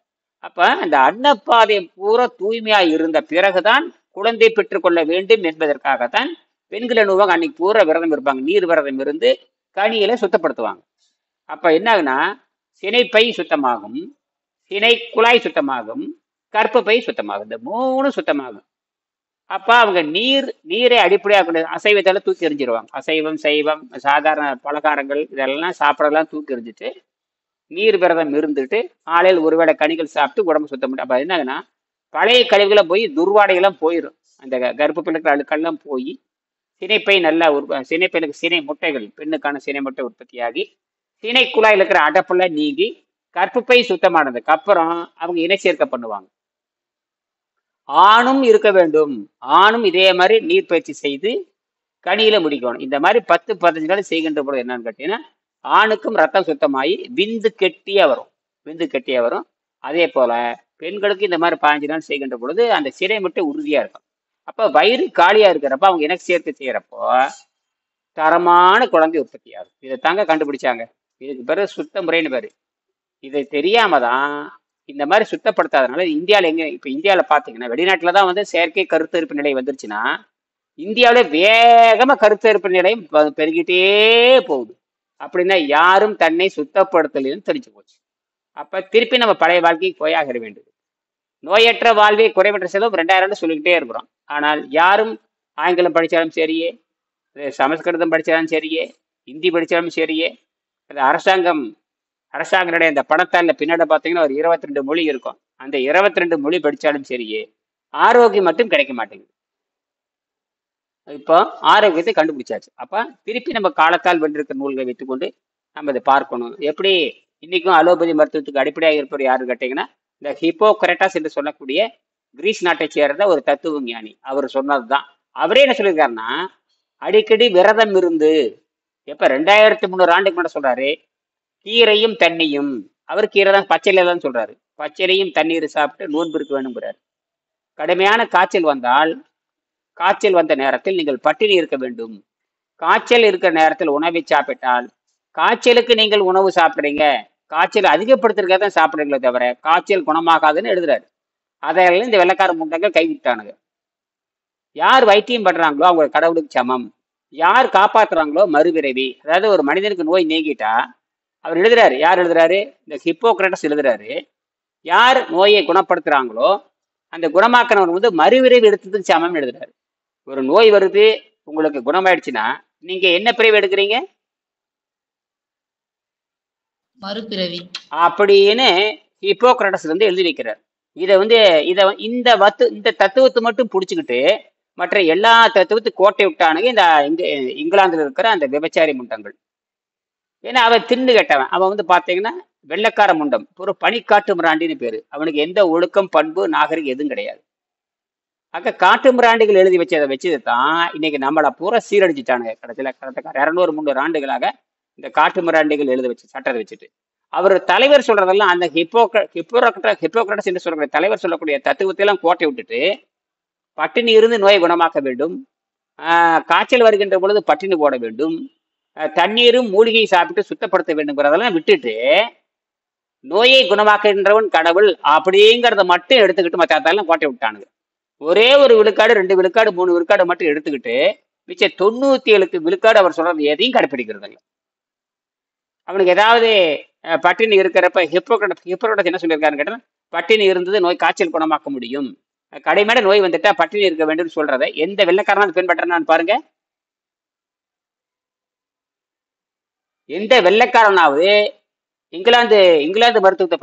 அப்ப அந்த அன்னப்பாதை பூரா தூய்மையா இருந்த பிறகுதான் குழந்தை பெற்றுக்கொள்ள வேண்டும் என்பதற்காகத்தான் பெண்கள் அனுபவம் அன்னைக்கு பூரா விரதம் இருப்பாங்க. நீர் விரதம் இருந்து கனியில சுத்தப்படுத்துவாங்க. அப்ப என்ன ஆகுனா, சினைப்பை சுத்தமாகும், சினை குழாய் சுத்தமாகும், கர்ப்பப்பை சுத்தமாகும், இந்த மூணு சுத்தமாகும். அப்ப அவங்க நீரை அடிப்படையாக அசைவத்தால தூக்கி எறிஞ்சிருவாங்க. அசைவம், சைவம், சாதாரண பலகாரங்கள் இதெல்லாம் சாப்பிடலாம் தூக்கி எறிஞ்சிட்டு நீர் விரதம் இருந்துட்டு ஆலையில் ஒருவேளை கனிகள் சாப்பிட்டு உடம்பு சுத்தம் முடியும். அப்ப என்னங்கன்னா, பழைய கழிவுகளை போய் துர்வாடைகள்லாம் போயிடும். அந்த கர்ப்பப்பிள்ளைக்கு அழுக்கெல்லாம் போய் சினைப்பை நல்லா சினைப்பையிலுக்கு சினை முட்டைகள், பெண்ணுக்கான சினை முட்டை உற்பத்தியாகி சினை குழாயில் இருக்கிற அடப்பெல்லாம் நீங்கி கர்ப்பப்பை சுத்தமானதுக்கு அப்புறம் அவங்க இணை சேர்க்க பண்ணுவாங்க. ஆணும் இருக்க வேண்டும். ஆணும் இதே மாதிரி நீர் பயிற்சி செய்து கனியில முடிக்கணும். இந்த மாதிரி 10-15 நாள் செய்கின்ற பொழுது என்னன்னு கேட்டீங்கன்னா ஆணுக்கும் ரத்தம் சுத்தமாகி விந்து கெட்டியா வரும். அதே போல பெண்களுக்கு இந்த மாதிரி 15 நாள் செய்கின்ற பொழுது அந்த சினை மட்டும் உறுதியா இருக்கும். அப்ப வயிறு காலியா இருக்கிறப்ப அவங்க இணை சேர்க்கை செய்யறப்போ தரமான குழந்தை உற்பத்தி ஆகும். இதை தாங்க கண்டுபிடிச்சாங்க. இதுக்கு பேரு சுத்த முறைன்னு பேரு. இதை தெரியாம தான் இந்த மாதிரி சுத்தப்படுத்தாதனால இந்தியாவில் இப்போ இந்தியாவில் பார்த்தீங்கன்னா, வெளிநாட்டில் தான் வந்து செயற்கை கருத்தரிப்பு நிலை வந்துருச்சுன்னா, இந்தியாவில் வேகமாக கருத்தரிப்பு நிலையம் பெருகிட்டே போகுது. அப்படின்னா யாரும் தன்னை சுத்தப்படுத்தலைன்னு தெரிஞ்சு போச்சு. அப்போ திருப்பி நம்ம பழைய வாழ்க்கைக்கு போயாக வேண்டும். நோயற்ற வாழ்வே குறைவற்ற செல்வம் 2000 சொல்லிக்கிட்டே இருக்கிறோம். ஆனால் யாரும் ஆங்கிலம் படித்தாலும் சரியே, சமஸ்கிருதம் படித்தாலும் சரியே, ஹிந்தி படித்தாலும் சரியே, அது அரசாங்கனுடைய அந்த பணத்தால் பின்னாடி பார்த்தீங்கன்னா ஒரு 22 மொழி இருக்கும். அந்த 22 மொழி படித்தாலும் சரியே, ஆரோக்கியம் மட்டும் கிடைக்க மாட்டேங்குது. இப்போ ஆரோக்கியத்தை கண்டுபிடிச்சாச்சு. அப்போ திருப்பி நம்ம காலத்தால் வென்றிருக்கிற நூல்களை வைத்துக்கொண்டு நம்ம இதை பார்க்கணும். எப்படி இன்னைக்கும் அலோபதி மருத்துவத்துக்கு அடிப்படையாக இருப்பவர் யாருன்னு கேட்டீங்கன்னா, இந்த ஹிப்போக்ரட்டாஸ் என்று சொல்லக்கூடிய கிரீஸ் நாட்டை சேர்ந்த ஒரு தத்துவ ஞானி. அவர் சொன்னது தான். அவரே என்ன சொல்லியிருக்காருன்னா, அடிக்கடி விரதம் இருந்து, எப்போ 2300 ஆண்டுக்கு முன்னாடி சொல்றாரு, கீரையும் தண்ணியும், அவர் கீரை தான் பச்சையில தான் சொல்றாரு, பச்சையிலையும் தண்ணீர் சாப்பிட்டு நோன்பு இருக்க வேணுங்கிறார். கடுமையான காய்ச்சல் வந்த நேரத்தில் நீங்கள் பட்டினி இருக்க வேண்டும். காய்ச்சல் இருக்கிற நேரத்தில் உணவை சாப்பிட்டால், காய்ச்சலுக்கு நீங்கள் உணவு சாப்பிட்றீங்க, காய்ச்சல் அதிகப்படுத்துறதுக்காக தான் சாப்பிட்றீங்களே தவிர காய்ச்சல் குணமாகாதுன்னு எழுதுறாரு. அதையெல்லாம் இந்த வெள்ளைக்கார முண்டங்கள் கைவிட்டானுங்க. யார் வைத்தியம் பண்றாங்களோ அவங்க கடவுளுக்கு சமம், யார் காப்பாத்துறாங்களோ மறுபிறவி. அதாவது ஒரு மனிதனுக்கு நோய் நீங்கிட்டா அவர் எழுதுறாரு, யார் எழுதுறாரு, இந்த ஹிப்போக்ரட்டஸ் எழுதுறாரு, யார் நோயை குணப்படுத்துறாங்களோ அந்த குணமாக்கினவர் வந்து மறுபிறவி எடுத்ததுக்கு சமம் எழுதுறாரு. ஒரு நோய் வருது, உங்களுக்கு குணமாயிடுச்சுன்னா நீங்க என்ன பிறவி எடுக்கிறீங்க? மறுபிறவி அப்படின்னு ஹிப்போக்ரட்டஸ் வந்து எழுதி வைக்கிறார். இந்த தத்துவத்தை மட்டும் பிடிச்சிக்கிட்டு மற்ற எல்லா தத்துவத்தையும் கோட்டை விட்டானுங்க இந்த இங்கிலாந்துல இருக்கிற அந்த விபச்சாரி முண்டங்கள். ஏன்னா அவன் தின்னு கெட்டவன். அவன் வந்து பாத்தீங்கன்னா வெள்ளைக்கார முண்டம், ஒரு பனிக்காட்டு மிராண்டின்னு பேரு. அவனுக்கு எந்த ஒழுக்கம், பண்பு, நாகரிகம் எதுவும் கிடையாது. காட்டு மிராண்டிகள் எழுதி வச்சதை தான் இன்னைக்கு நம்மளை பூரா சீரடிச்சுட்டானுங்க. கடைசியில 200-300 ஆண்டுகளாக இந்த காட்டு மிராண்டிகள் எழுதி வச்சு சட்டத்தை வச்சுட்டு அவர் தலைவர் சொல்றதெல்லாம் அந்த ஹிப்போக்ரட்டஸ் என்று சொல்ற தலைவர் சொல்லக்கூடிய தத்துவத்தை எல்லாம் கோட்டை விட்டுட்டு, பட்டினி இருந்து நோயை குணமாக்க வேண்டும், காய்ச்சல் வருகின்ற பொழுது பட்டினி போட வேண்டும், தண்ணீரும் மூலிகையை சாப்பிட்டு சுத்தப்படுத்த வேண்டும்ங்கிறதெல்லாம் விட்டுட்டு நோயை குணமாக்குகின்றவன் கடவுள் அப்படிங்கிறத மட்டும் எடுத்துக்கிட்டு மற்றெல்லாம் கோட்டை விட்டானுங்க. ஒரே ஒரு விழுக்காடு, 2 விழுக்காடு, 3 விழுக்காடு மட்டும் எடுத்துக்கிட்டு மிச்ச 97 விழுக்காடு அவர் சொல்றது எதையும் கடைப்பிடிக்கிறதுங்க. அவனுக்கு ஏதாவது பட்டினி இருக்கிறப்ப ஹிப்போக்ரட்டஸ் என்ன சொல்லியிருக்காருன்னு கேட்டால், பட்டினி இருந்தது நோய் காய்ச்சல் குணமாக்க முடியும், கடைமேட நோய் வந்துட்டா பட்டினி இருக்க வேண்டும் சொல்றதை எந்த வெள்ளைக்காரனாவது பின்பற்றனான்னு பாருங்க. எந்த வெள்ளைக்காரனாவது இங்கிலாந்து மருத்துவத்தை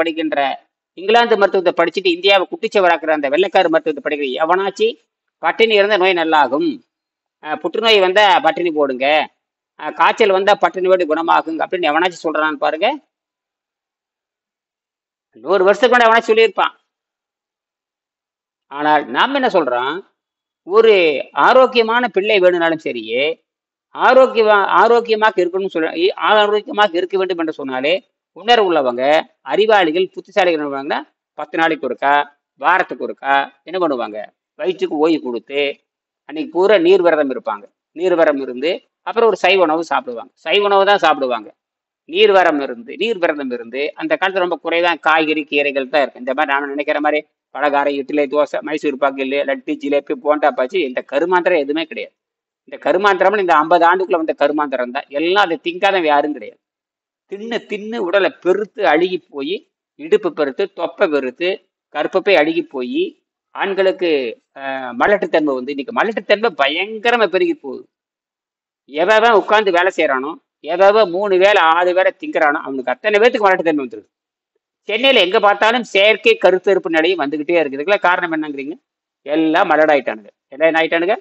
படிச்சுட்டு இந்தியாவை குட்டிச்சவராக்குற அந்த வெள்ளைக்கார மருத்துவத்தை படிக்கிற எவனாச்சு பட்டினி இருந்த நோய் நல்லாகும், புற்றுநோய் வந்தா பட்டினி போடுங்க, காய்ச்சல் வந்தா பட்டினி போட்டு குணமாகுங்க அப்படின்னு எவனாச்சும் சொல்றான்னு பாருங்க. 100 வருஷத்துக்கு கூட எவனாச்சும் சொல்லியிருப்பான். ஆனால் நாம் என்ன சொல்றோம், ஒரு ஆரோக்கியமான பிள்ளை வேணும்னாலும் சரியே, ஆரோக்கியமாக இருக்கணும்னு சொல்ல, ஆரோக்கியமாக இருக்க வேண்டும் என்று சொன்னாலே உணர்வு உள்ளவங்க, அறிவாளிகள், புத்திசாலிகள் பண்ணுவாங்கன்னா 10 நாளைக்கு ஒருக்கா, வாரத்துக்கு ஒருக்கா என்ன பண்ணுவாங்க, வயிற்றுக்கு ஓய்வு கொடுத்து அன்னைக்கு பூரா நீர்விரதம் இருப்பாங்க. நீர்விரதம் இருந்து அப்புறம் ஒரு சைவ உணவு சாப்பிடுவாங்க. சைவ உணவு தான் சாப்பிடுவாங்க. நீர்விரதம் இருந்து அந்த காலத்துல ரொம்ப குறைதான் காய்கறி, கீரைகள் தான் இருக்கு. இந்த மாதிரி நான் நினைக்கிற மாதிரி பலகாரம், இட்லி, தோசை, மைசூர் பாக்கு, லட்டு, ஜிலேபி, போண்டா பாச்சு இந்த கருமாந்திரம் எதுவுமே கிடையாது. இந்த கருமாந்திரம் இந்த 50 ஆண்டுக்குள்ள வந்த கருமாந்திரம் தான். எல்லாம் அதை திங்காதவன் யாரும் கிடையாது. தின்னு உடலை பெருத்து அழுகி போய், இடுப்பு பெருத்து, தொப்பை பெருத்து, கற்பப்பை அழுகி போய், ஆண்களுக்கு மலட்டுத்தன்மை வந்து இன்னைக்கு மலட்டுத்தன்மை பயங்கரமா பெருகி போகுது. எவன் உட்காந்து வேலை செய்யறானோ, எவன் 3 வேலை 6 வேலை திங்கிறானோ அவனுக்கு அத்தனை பேருக்கு மலட்டுத்தன்மை வந்துருது. சென்னையில எங்க பார்த்தாலும் செயற்கை கருத்தரிப்பு நிலையும் வந்துகிட்டே இருக்குது. இதுக்கெல்லாம் காரணம் என்னங்கிறீங்க? எல்லாம் மலடாயிட்டானுங்க. என்ன ஆயிட்டானுங்க?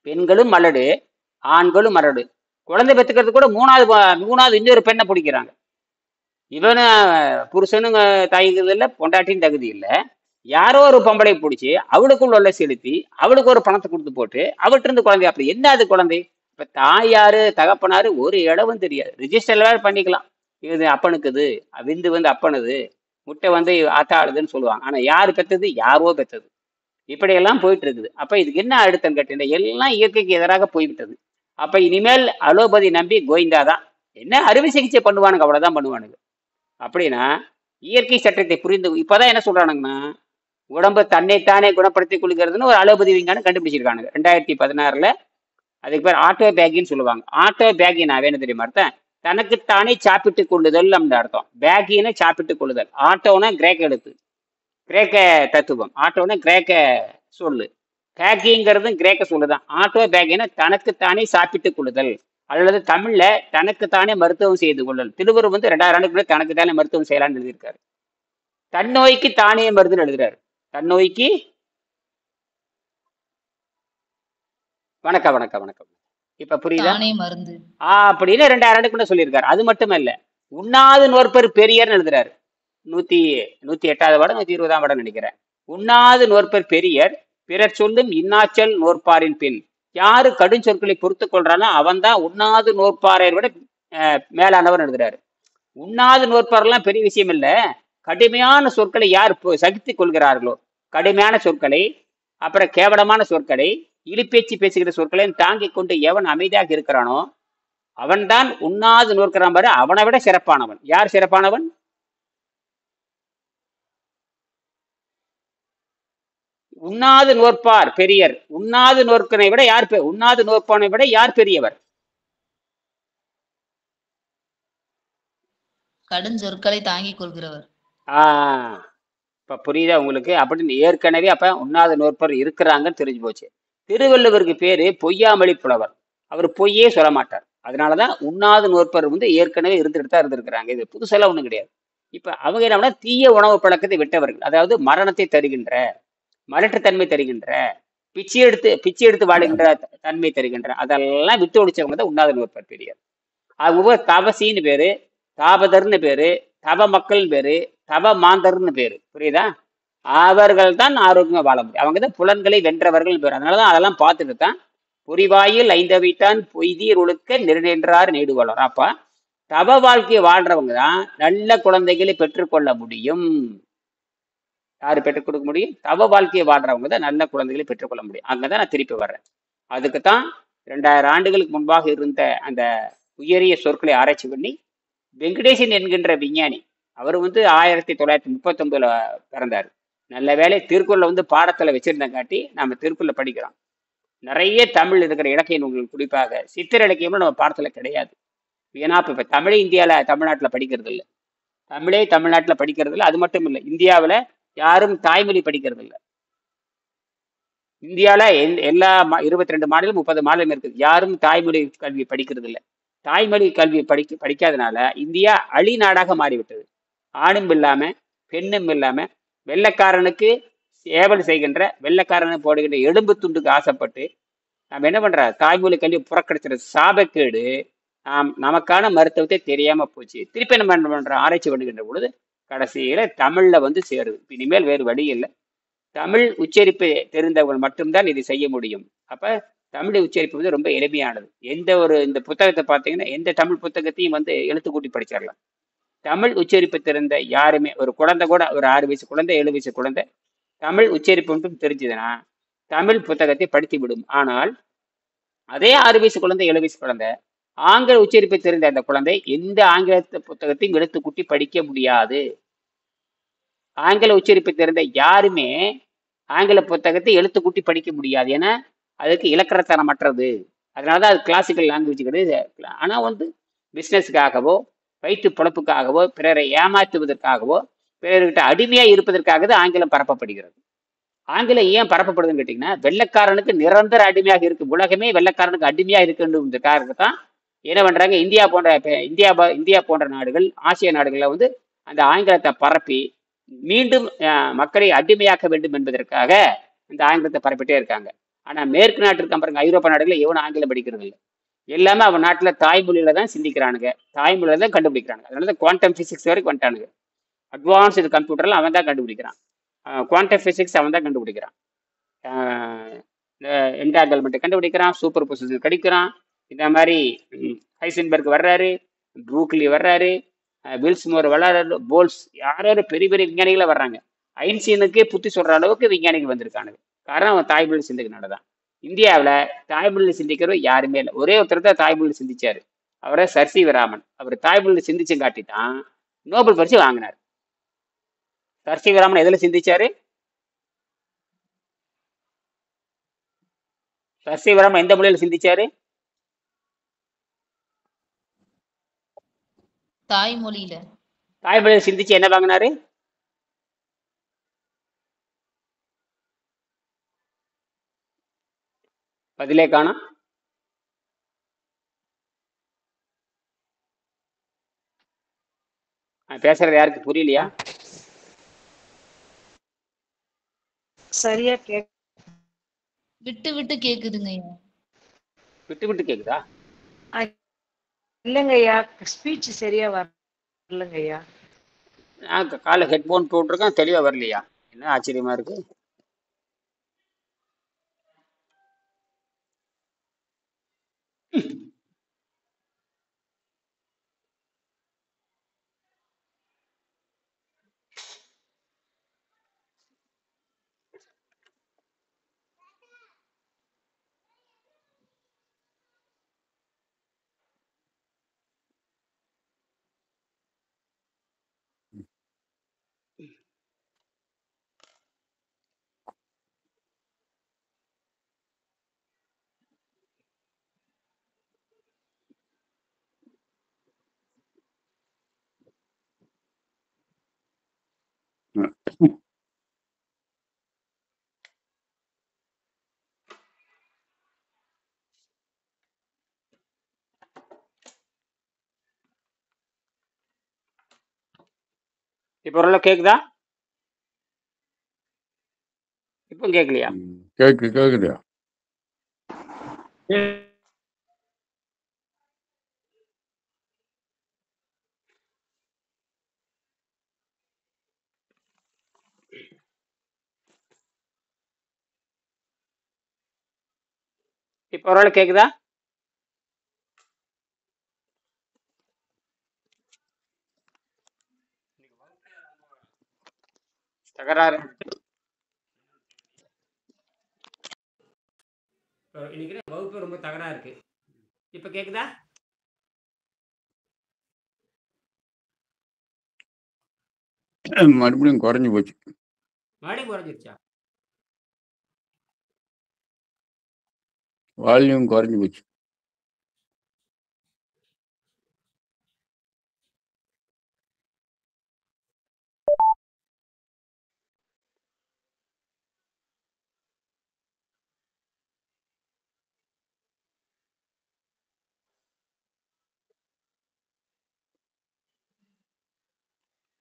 பெண்களும் மலடு, ஆண்களும் மலடு. குழந்தை பெற்றுக்கிறது கூட மூணாவது இன்னொரு பெண்ணை பிடிக்கிறாங்க. இவனு புருஷனும் தகுதி இல்லை, பொண்டாட்டின்னு தகுதி இல்லை, யாரோ ஒரு பொம்பளை பிடிச்சி அவளுக்குள்ள உள்ள செலுத்தி அவளுக்கு ஒரு பணத்தை கொடுத்து போட்டு அவர்கிட்ட இருந்து குழந்தை. அப்படி என்ன அது குழந்தை? இப்ப தாயாரு தகப்பனாரு ஒரு இடமும் தெரியாது. ரிஜிஸ்டர்ல வேற பண்ணிக்கலாம். இது அப்பனுக்குது, விந்து வந்து அப்பனுது, முட்டை வந்து ஆத்தாளுதுன்னு சொல்லுவாங்க. ஆனா யாரு பெத்தது? யாரோ பெத்தது. இப்படியெல்லாம் போயிட்டு இருக்குது. அப்ப இதுக்கு என்ன அழுத்தம் கேட்டீங்கன்னா, எல்லாம் இயற்கைக்கு எதிராக போய்விட்டது. அப்ப இனிமேல் அலோபதி நம்பி கோவிந்தா தான். என்ன அறுவை சிகிச்சை பண்ணுவானுங்க, அவ்வளவுதான் பண்ணுவானுங்க. அப்படின்னா இயற்கை சட்டத்தை புரிந்து இப்பதான் என்ன சொல்றானுங்கன்னா, உடம்பு தன்னைத்தானே குணப்படுத்திக் கொள்கிறதுன்னு ஒரு அலோபதி விஞ்ஞானம் கண்டுபிடிச்சிருக்கானுங்க 2016ல. அதுக்கு பேர் ஆட்டோ பேக்கின்னு சொல்லுவாங்க. ஆட்டோ பேக்கினா வேணும் தெரியுமா அர்த்தம்? தனக்குத்தானே சாப்பிட்டு கொள்ளுதல் அந்த அர்த்தம். பேக்கின்னு சாப்பிட்டு கொள்ளுதல். ஆட்டோனா கிரேக்க எழுத்து, கிரேக்க தத்துவம். ஆட்டோனா கிரேக்க சொல்லு, பேக்கிங்கிறதும் கிரேக்க சொல்லுதான். ஆட்டோ பேக்கினா தனக்குத்தானே சாப்பிட்டு கொள்ளுதல், அல்லது தமிழ்ல தனக்குத்தானே மருத்துவம் செய்து கொள்ளல். திருவள்ளுவர் வந்து 2000 ஆண்டுக்குள்ள தனக்குத்தானே மருத்துவம் செய்யலாம்னு எழுதியிருக்காரு. தன்னோய்க்கு தானே மருந்துன்னு எழுதுறாரு. தன்னோய்க்கு வணக்கம் வணக்கம் வணக்கம். இப்ப புரியுதா? தானே மருந்து. அப்படின்னு 2000 ஆண்டுக்குள்ள சொல்லியிருக்காரு. அது மட்டும் இல்ல, உண்ணாது நோற்பர் பெரியர்னு எழுதுறாரு. 108வது பாடம் 120ஆம் பாடம் நினைக்கிறேன். உண்ணாது நோற்பர் பெரியர், பிறர் சொல்லும் இன்னாச்சல் நோற்பாரின் பின். யாரு கடும் சொற்களை பொறுத்து கொள்றானோ அவன் தான் உண்ணாது நோற்பாரை விட மேலானவர் எழுதுறாரு. உண்ணாது நோற்பாரெல்லாம் பெரிய விஷயம் இல்ல. கடுமையான சொற்களை யார் சகித்து கொள்கிறார்களோ, கடுமையான சொற்களை, அப்புறம் கேவலமான சொற்களை, இழிப்பேச்சு பேசுகிற சொற்களை தாங்கிக் கொண்டு எவன் அமைதியாக இருக்கிறானோ அவன்தான் உண்ணாது நோக்கிறான் பாரு, அவனை விட சிறப்பானவன். யார் சிறப்பானவன்? உண்ணாது நோற்பார் பெரியர். உண்ணாது நோற்கனை விட யார் உண்ணாது நோற்பானை விட யார் பெரியவர்? கடும் சொற்களை தாங்கிக் கொள்கிறவர். இப்ப புரியுதா உங்களுக்கு? அப்படின்னு ஏற்கனவே அப்ப உண்ணாத நோற்பர் இருக்கிறாங்கன்னு தெரிஞ்சு போச்சு. திருவள்ளுவருக்கு பேரு பொய்யாமொழி புலவர். அவர் பொய்யே சொல்ல மாட்டார். அதனாலதான் உண்ணாத நோற்பர் வந்து ஏற்கனவே இருந்துட்டு தான் இருந்திருக்கிறாங்க. இது புதுசெல்லாம் ஒண்ணும் கிடையாது. இப்ப அவங்க என்ன தீய உணவு பழக்கத்தை விட்டவர்கள், அதாவது மரணத்தை தருகின்ற, மலட்டுத்தன்மை தருகின்ற, பிச்சை எடுத்து வாழுகின்ற தன்மை தருகின்ற, அதெல்லாம் விட்டு ஒழிச்சவங்க தான் உண்ணாத நோற்பர் பெரியார். ஒவ்வொரு தபசின்னு பேரு, தாபதர்னு பேரு, தப மக்கள்னு பேரு, தப மாந்தர்னு பேரு. புரியுதா? அவர்கள் தான் ஆரோக்கியமா வாழ முடியும். அவங்க தான் புலன்களை வென்றவர்கள் பேர். அதனாலதான் அதெல்லாம் பார்த்துட்டு தான் பொறிவாயில் ஐந்தவைத்தான் பொய்தீர் ஒழுக்க நெருடென்றார் நேடுவாளர். அப்ப தப வாழ்க்கையை வாழ்றவங்க தான் நல்ல குழந்தைகளை பெற்றுக்கொள்ள முடியும். யாரு பெற்றுக் கொடுக்க முடியும்? தப வாழ்க்கையை வாழ்றவங்க தான் நல்ல குழந்தைகளை பெற்றுக்கொள்ள முடியும். அங்கதான் நான் திருப்பி வர்றேன். அதுக்குத்தான் 2000 ஆண்டுகளுக்கு முன்பாக இருந்த அந்த உயரிய சொற்களை ஆராய்ச்சி பண்ணி வெங்கடேசன் என்கின்ற விஞ்ஞானி, அவர் வந்து 1939 பிறந்தார். நல்ல வேலை திருக்குறளை வந்து பாடத்துல வச்சிருந்தங்காட்டி நம்ம திருக்குறளை படிக்கிறோம். நிறைய தமிழ் இருக்கிற இலக்கிய நூல்கள், குறிப்பாக சித்திர இலக்கியமும் நம்ம பாடத்துல கிடையாது. ஏன்னா இப்ப தமிழே தமிழ்நாட்டுல படிக்கிறது இல்லை. தமிழே தமிழ்நாட்டுல படிக்கிறது இல்லை. அது மட்டும் இல்லை, இந்தியாவில யாரும் தாய்மொழி படிக்கிறது இல்லை. இந்தியாவில எல்லா 22 மாநிலம் 30 மாநிலம் இருக்குது. யாரும் தாய்மொழி கல்வி படிக்கிறது இல்லை. தாய்மொழி கல்வி படிக்காதனால இந்தியா அழி நாடாக மாறிவிட்டது. ஆணும் இல்லாம பெண்ணும் இல்லாம வெள்ளைக்காரனுக்கு சேவல் செய்கின்ற, வெள்ளைக்காரனை போடுகின்ற எலும்பு துண்டுக்கு ஆசைப்பட்டு நம்ம என்ன பண்ற, தாய்மொழி கல்வி புறக்கணிச்சிட சாபக்கேடு. நமக்கான மருத்துவத்தை தெரியாம போச்சு. திருப்பி நம்ம என்ன பண்றோம், ஆராய்ச்சி பண்ணுகின்ற பொழுது கடைசியில தமிழ்ல வந்து சேருது. இனிமேல் வேறு வழி இல்லை. தமிழ் உச்சரிப்பு தெரிந்தவர்கள் மட்டும்தான் இதை செய்ய முடியும். அப்ப தமிழ் உச்சரிப்பு வந்து ரொம்ப எளிமையானது. இந்த புத்தகத்தை பார்த்தீங்கன்னா எந்த தமிழ் புத்தகத்தையும் வந்து எழுத்து கூட்டி படிச்சிடலாம். தமிழ் உச்சரிப்பு தெரிந்த யாருமே, ஒரு குழந்தை கூட, ஒரு 6 வயசு குழந்தை 7 வயசு குழந்தை தமிழ் உச்சரிப்பு மட்டும் தெரிஞ்சதுன்னா தமிழ் புத்தகத்தை படித்து விடும். ஆனால் அதே 6 வயசு குழந்தை 7 வயசு குழந்தை ஆங்கில உச்சரிப்பு தெரிந்த அந்த குழந்தை எந்த ஆங்கில புத்தகத்தையும் எழுத்து கூட்டி படிக்க முடியாது. ஆங்கில உச்சரிப்பு தெரிந்த யாருமே ஆங்கில புத்தகத்தை எழுத்து கூட்டி படிக்க முடியாது. ஏன்னா அதுக்கு இலக்கணத்தனமற்றது. அதனாலதான் அது கிளாசிக்கல் லாங்குவேஜ் கிடையாது. ஆனா வந்து பிசினஸுக்காகவோ, வயிற்று பொழப்புக்காகவோ, பிறரை ஏமாற்றுவதற்காகவோ, பிறர்கிட்ட அடிமையா இருப்பதற்காக தான் ஆங்கிலம் பரப்பப்படுகிறது. ஆங்கிலம் ஏன் பரப்பப்படுதுன்னு கேட்டீங்கன்னா, வெள்ளைக்காரனுக்கு நிரந்தர அடிமையாக இருக்கு. உலகமே வெள்ளைக்காரனுக்கு அடிமையா இருக்குன்றதுக்காக தான் என்ன பண்றாங்க, இந்தியா போன்ற நாடுகள், ஆசிய நாடுகள்ல வந்து அந்த ஆங்கிலத்தை பரப்பி மீண்டும் மக்களை அடிமையாக்க வேண்டும் என்பதற்காக இந்த ஆங்கிலத்தை பரப்பிட்டே இருக்காங்க. ஆனா மேற்கு நாட்டு இருக்க பாருங்க, ஐரோப்பா நாடுகளில் எவனும் ஆங்கிலம் படிக்கிறது இல்லை. எல்லாமே அவன் நாட்டுல தாய்மொழியில தான் சிந்திக்கிறானுங்க, தாய்மொழியில தான் கண்டுபிடிக்கிறாங்க. அதனாலதான் குவாண்டம் பிசிக்ஸ் வரைக்கும் வந்துட்டானுங்க. அட்வான்ஸ்டு கம்ப்யூட்டர்லாம் அவன் தான் கண்டுபிடிக்கிறான். குவாண்டம் பிசிக்ஸ் அவன் தான் கண்டுபிடிக்கிறான். என்டாங்கல்மெண்ட் கண்டுபிடிக்கிறான், சூப்பர் பொசிஷன் கடிக்கிறான், இந்த மாதிரி ஹைசன்பர்க் வர்றாரு, ப்ரூக்லி வர்றாரு, வில்ஸ்மோர் வர்றாரு, போல்ஸ், யாரோ பெரிய பெரிய விஞ்ஞானிகள வர்றாங்க. ஐன்ஸ்டீனுக்கே புத்தி சொல்ற அளவுக்கு விஞ்ஞானிகள் வந்திருக்கானுங்க. காரணம் அவன் தாய்மொழி சிந்திக்கிறனால தான். இந்தியாவில் தாய்மொழி சிந்திக்கிறவர் யாருமே இல்லை. ஒரே ஒருத்தர் தான் தாய்மொழி சிந்திச்சாரு. அவரை சர் சி வி ராமன். அவர் தாய்மொழி சிந்திச்சு காட்டி தான் நோபல் பரிசு வாங்கினார். சர் சி வி ராமன் எதுல சிந்திச்சாரு? சர் சி வி ராமன் எந்த மொழியில சிந்திச்சாரு? தாய்மொழியில. தாய்மொழியில சிந்திச்சு என்ன வாங்கினாரு? பதிலே காணோம். பேசுறது யாருக்கு புரியலையா? சரியா கேக் விட்டு விட்டு கேக்குதுங்க ஐயா. விட்டு விட்டு கேக்குதா? இல்லைங்க ஐயா, ஸ்பீச் சரியா வரலங்க ஐயா. நான் காலை ஹெட்போன் போட்டிருக்கேன், தெளிவா வரலையா? என்ன ஆச்சரியமா இருக்கு. இப்ப ஓரளவு கேக்குதா? இப்போ கேட்கலையா? கேக்குது. இப்போ ஓரளவு கேக்குதா? தகராறு. இன்னைக்கு வகுப்பு ரொம்ப தகராறு இருக்கு. இப்ப கேக்குதா? மறுபடியும் குறைஞ்சு போச்சு. மறுபடியும் குறைஞ்சிருச்சா? வால்யூம் குறைஞ்சு போச்சு.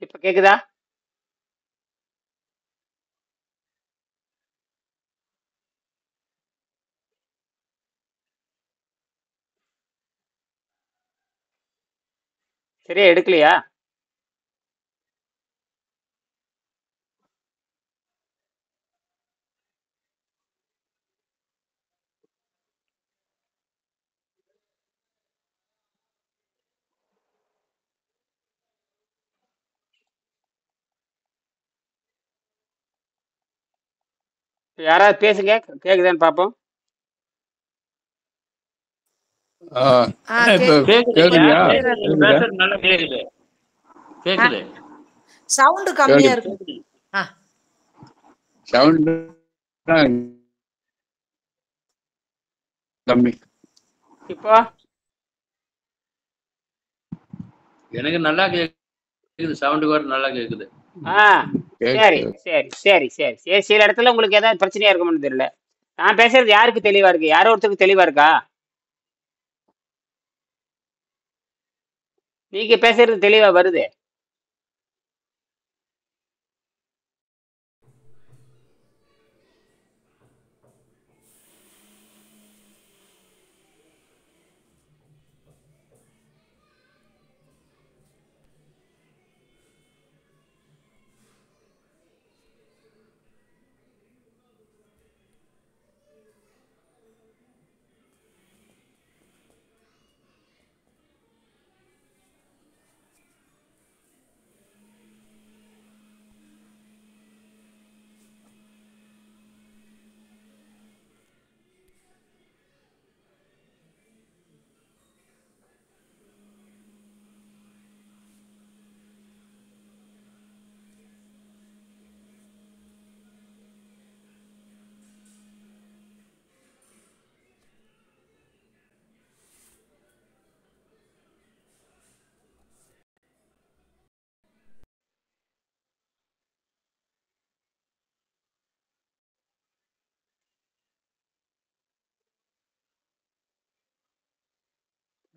இப்ப கேக்குதா? சரியா எடுக்கலையா? யாராவது பேசுங்க, கேக்குதான்னு பாப்போம். இப்ப கேக்குறியா? நீங்க பேசுறது நல்லா கேக்குது. கேக்குது. சவுண்ட் கம்மியா இருக்கு. சவுண்ட் கம்மி. இப்போ எனக்கு நல்லா கேக்குது. சவுண்ட் கூட நல்லா கேக்குது. சரி சரி சரி சரி சரி. சில இடத்துல உங்களுக்கு ஏதாவது பிரச்சனையா இருக்கும்னு தெரியல. நான் பேசுறது யாருக்கு தெளிவா இருக்கு? யாரோ ஒருத்தருக்கு தெளிவா இருக்கா? நீங்க பேசுறது தெளிவா வருது.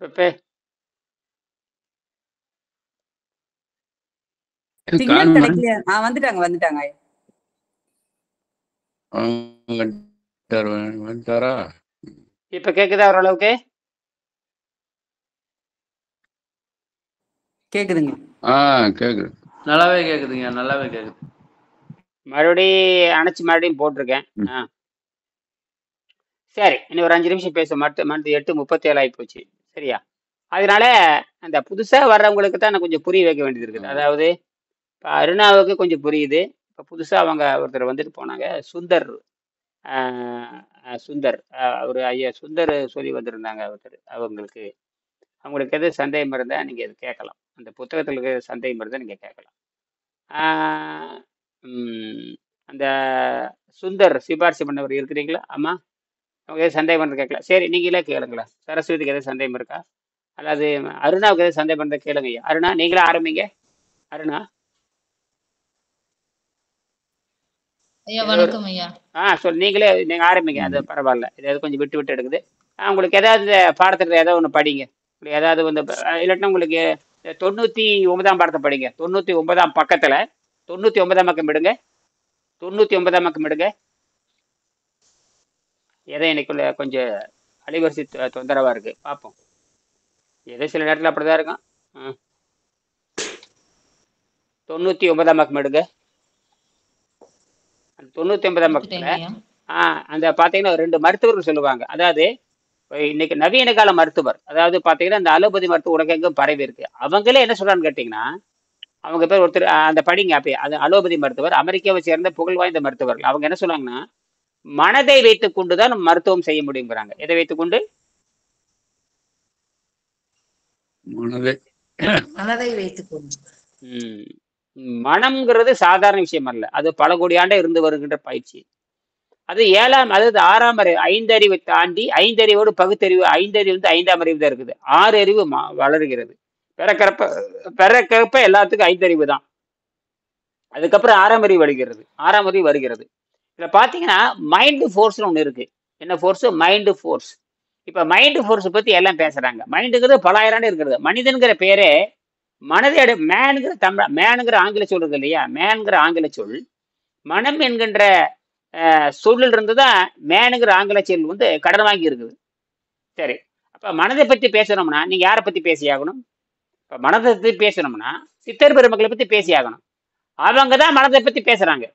பெப்பே சிக்னல் காணுமா கிடைக்கலையா? வந்துட்டாங்க ஐயா. வந்துட்டாரா? இப்போ கேட்குதா ஓரளவுக்கு? கேக்குதுங்க. ஆ கேக்குது. நல்லாவே கேக்குதுங்க, நல்லாவே கேக்குது. மறுபடியும் மறுபடியும் போட்டிருக்கேன். ம். சரி, இன்னும் ஒரு 5 நிமிஷம் பேசும். மணி 8:37 ஆகி போச்சு. சரியா? அதனால அந்த புதுசாக வர்றவங்களுக்கு தான் நான் கொஞ்சம் புரிய வைக்க வேண்டியது இருக்குது. அதாவது இப்போ அருணாவுக்கு கொஞ்சம் புரியுது. இப்போ புதுசாக அவங்க ஒருத்தர் வந்துட்டு போனாங்க, சுந்தர். சுந்தர் ஒரு ஐயா சுந்தர் சொல்லி வந்திருந்தாங்க ஒருத்தர். அவங்களுக்கு எது சந்தேகம் இருந்தால் நீங்கள் அது கேட்கலாம். அந்த புத்தகத்தில் இருக்கிற சந்தேகம் இருந்தால் நீங்கள் கேட்கலாம். ஆஹ் அந்த சுந்தர் சிபாரிசு பண்ணவர் இருக்கிறீங்களா? ஆமாம், அவங்க எதாவது சந்தேகம் பண்ணுறது கேட்கலாம். சரி, நீங்களே கேளுங்களா. சரஸ்வதிக்கு எதாவது சந்தேகம் இருக்கா? அல்லது அருணாவுக்கு எதாவது சந்தேகம் பண்ணுறத கேளுங்க ஐயா. அருணா, நீங்களே ஆரம்பிங்க. அருணா, ஐயா ஏதோ ஒரு வணக்கம் ஐயா. நீங்கள் ஆரம்பிங்க. அது பரவாயில்ல. ஏதாவது கொஞ்சம் விட்டு விட்டு எடுக்குது. உங்களுக்கு ஏதாவது இந்த பாடத்தில் ஏதாவது ஒன்று படிங்க. உங்களுக்கு ஏதாவது வந்து இல்லாட்டினா உங்களுக்கு 99ஆம் பாடத்தை படிங்க. 99ஆம் பக்கத்தில் 99ஆம் பக்கம் விடுங்க. 99ஆம் பக்கம் விடுங்க. எதை இன்னைக்குள்ள கொஞ்சம் அலைவரிசை தொந்தரவாக இருக்குது, பார்ப்போம். ஏதோ சில நேரத்தில் அப்படி தான் இருக்கும். 99ஆம் பக்கம் எடுங்க. அந்த 99ஆம் எடுத்துட்டேங்க பக்கத்தில் ஐயா. அந்த பார்த்தீங்கன்னா 2 மருத்துவர்கள் சொல்லுவாங்க. அதாவது இன்னைக்கு நவீன கால மருத்துவர், அதாவது பார்த்தீங்கன்னா இந்த அலோபதி மருத்துவம் உலகெங்கும் பரவி இருக்கு. அவங்களே என்ன சொல்றான்னு கேட்டிங்கன்னா, அவங்க பேர் ஒருத்தர் அந்த படிங்க அப்படியே. அது அலோபதி மருத்துவர், அமெரிக்காவை சேர்ந்த புகழ் வாய்ந்த மருத்துவர்கள். அவங்க என்ன சொல்றாங்கன்னா, மனதை வைத்துக் கொண்டுதான் மருத்துவம் செய்ய முடியுங்கிறாங்க. எதை வைத்துக்கொண்டு? மனதை மனதை வைத்துக்கொண்டு. ம், மனம்ங்கிறது சாதாரண விஷயம் அல்ல. அது பல கோடி ஆண்டே இருந்து வருகின்ற பயிற்சி. அது அதாவது 6ஆம் அறிவு, 5 அறிவை தாண்டி 5 அறிவோடு பகுத்தறிவு. 5 அறிவு வந்து 5ஆம் அறிவு தான் இருக்குது. 6 அறிவு வளருகிறது. பிறக்கிறப்ப எல்லாத்துக்கும் 5 அறிவு தான். அதுக்கப்புறம் 6ஆம் அறிவு வருகிறது. 6ஆம் அறிவு வருகிறது. இதுல பாத்தீங்கன்னா மைண்ட் ஃபோர்ஸ்னு ஒண்ணு இருக்கு. என்ன ஃபோர்ஸ்? Mind force. இப்ப மைண்ட் ஃபோர்ஸ் பத்தி எல்லாம் பேசுறாங்க. மைண்டுங்கிறது பலாயிரம் இருக்கிறது. மனிதன்கிற பேரே மனதை மேனுங்கிற ஆங்கில சொல் இருக்கு இல்லையா? மேன்கிற ஆங்கில சொல் மனம் என்கின்ற சொல்லில் இருந்துதான் மேனுங்கிற ஆங்கில சொல் வந்து கடன் வாங்கி இருக்குது. சரி, அப்ப மனதை பத்தி பேசணும்னா நீங்க யாரை பத்தி பேசியாகணும்? இப்ப மனதை பத்தி பேசணும்னா சித்தர் பெருமக்களை பத்தி பேசியாகணும். அவங்க தான் மனதை பத்தி பேசுறாங்க.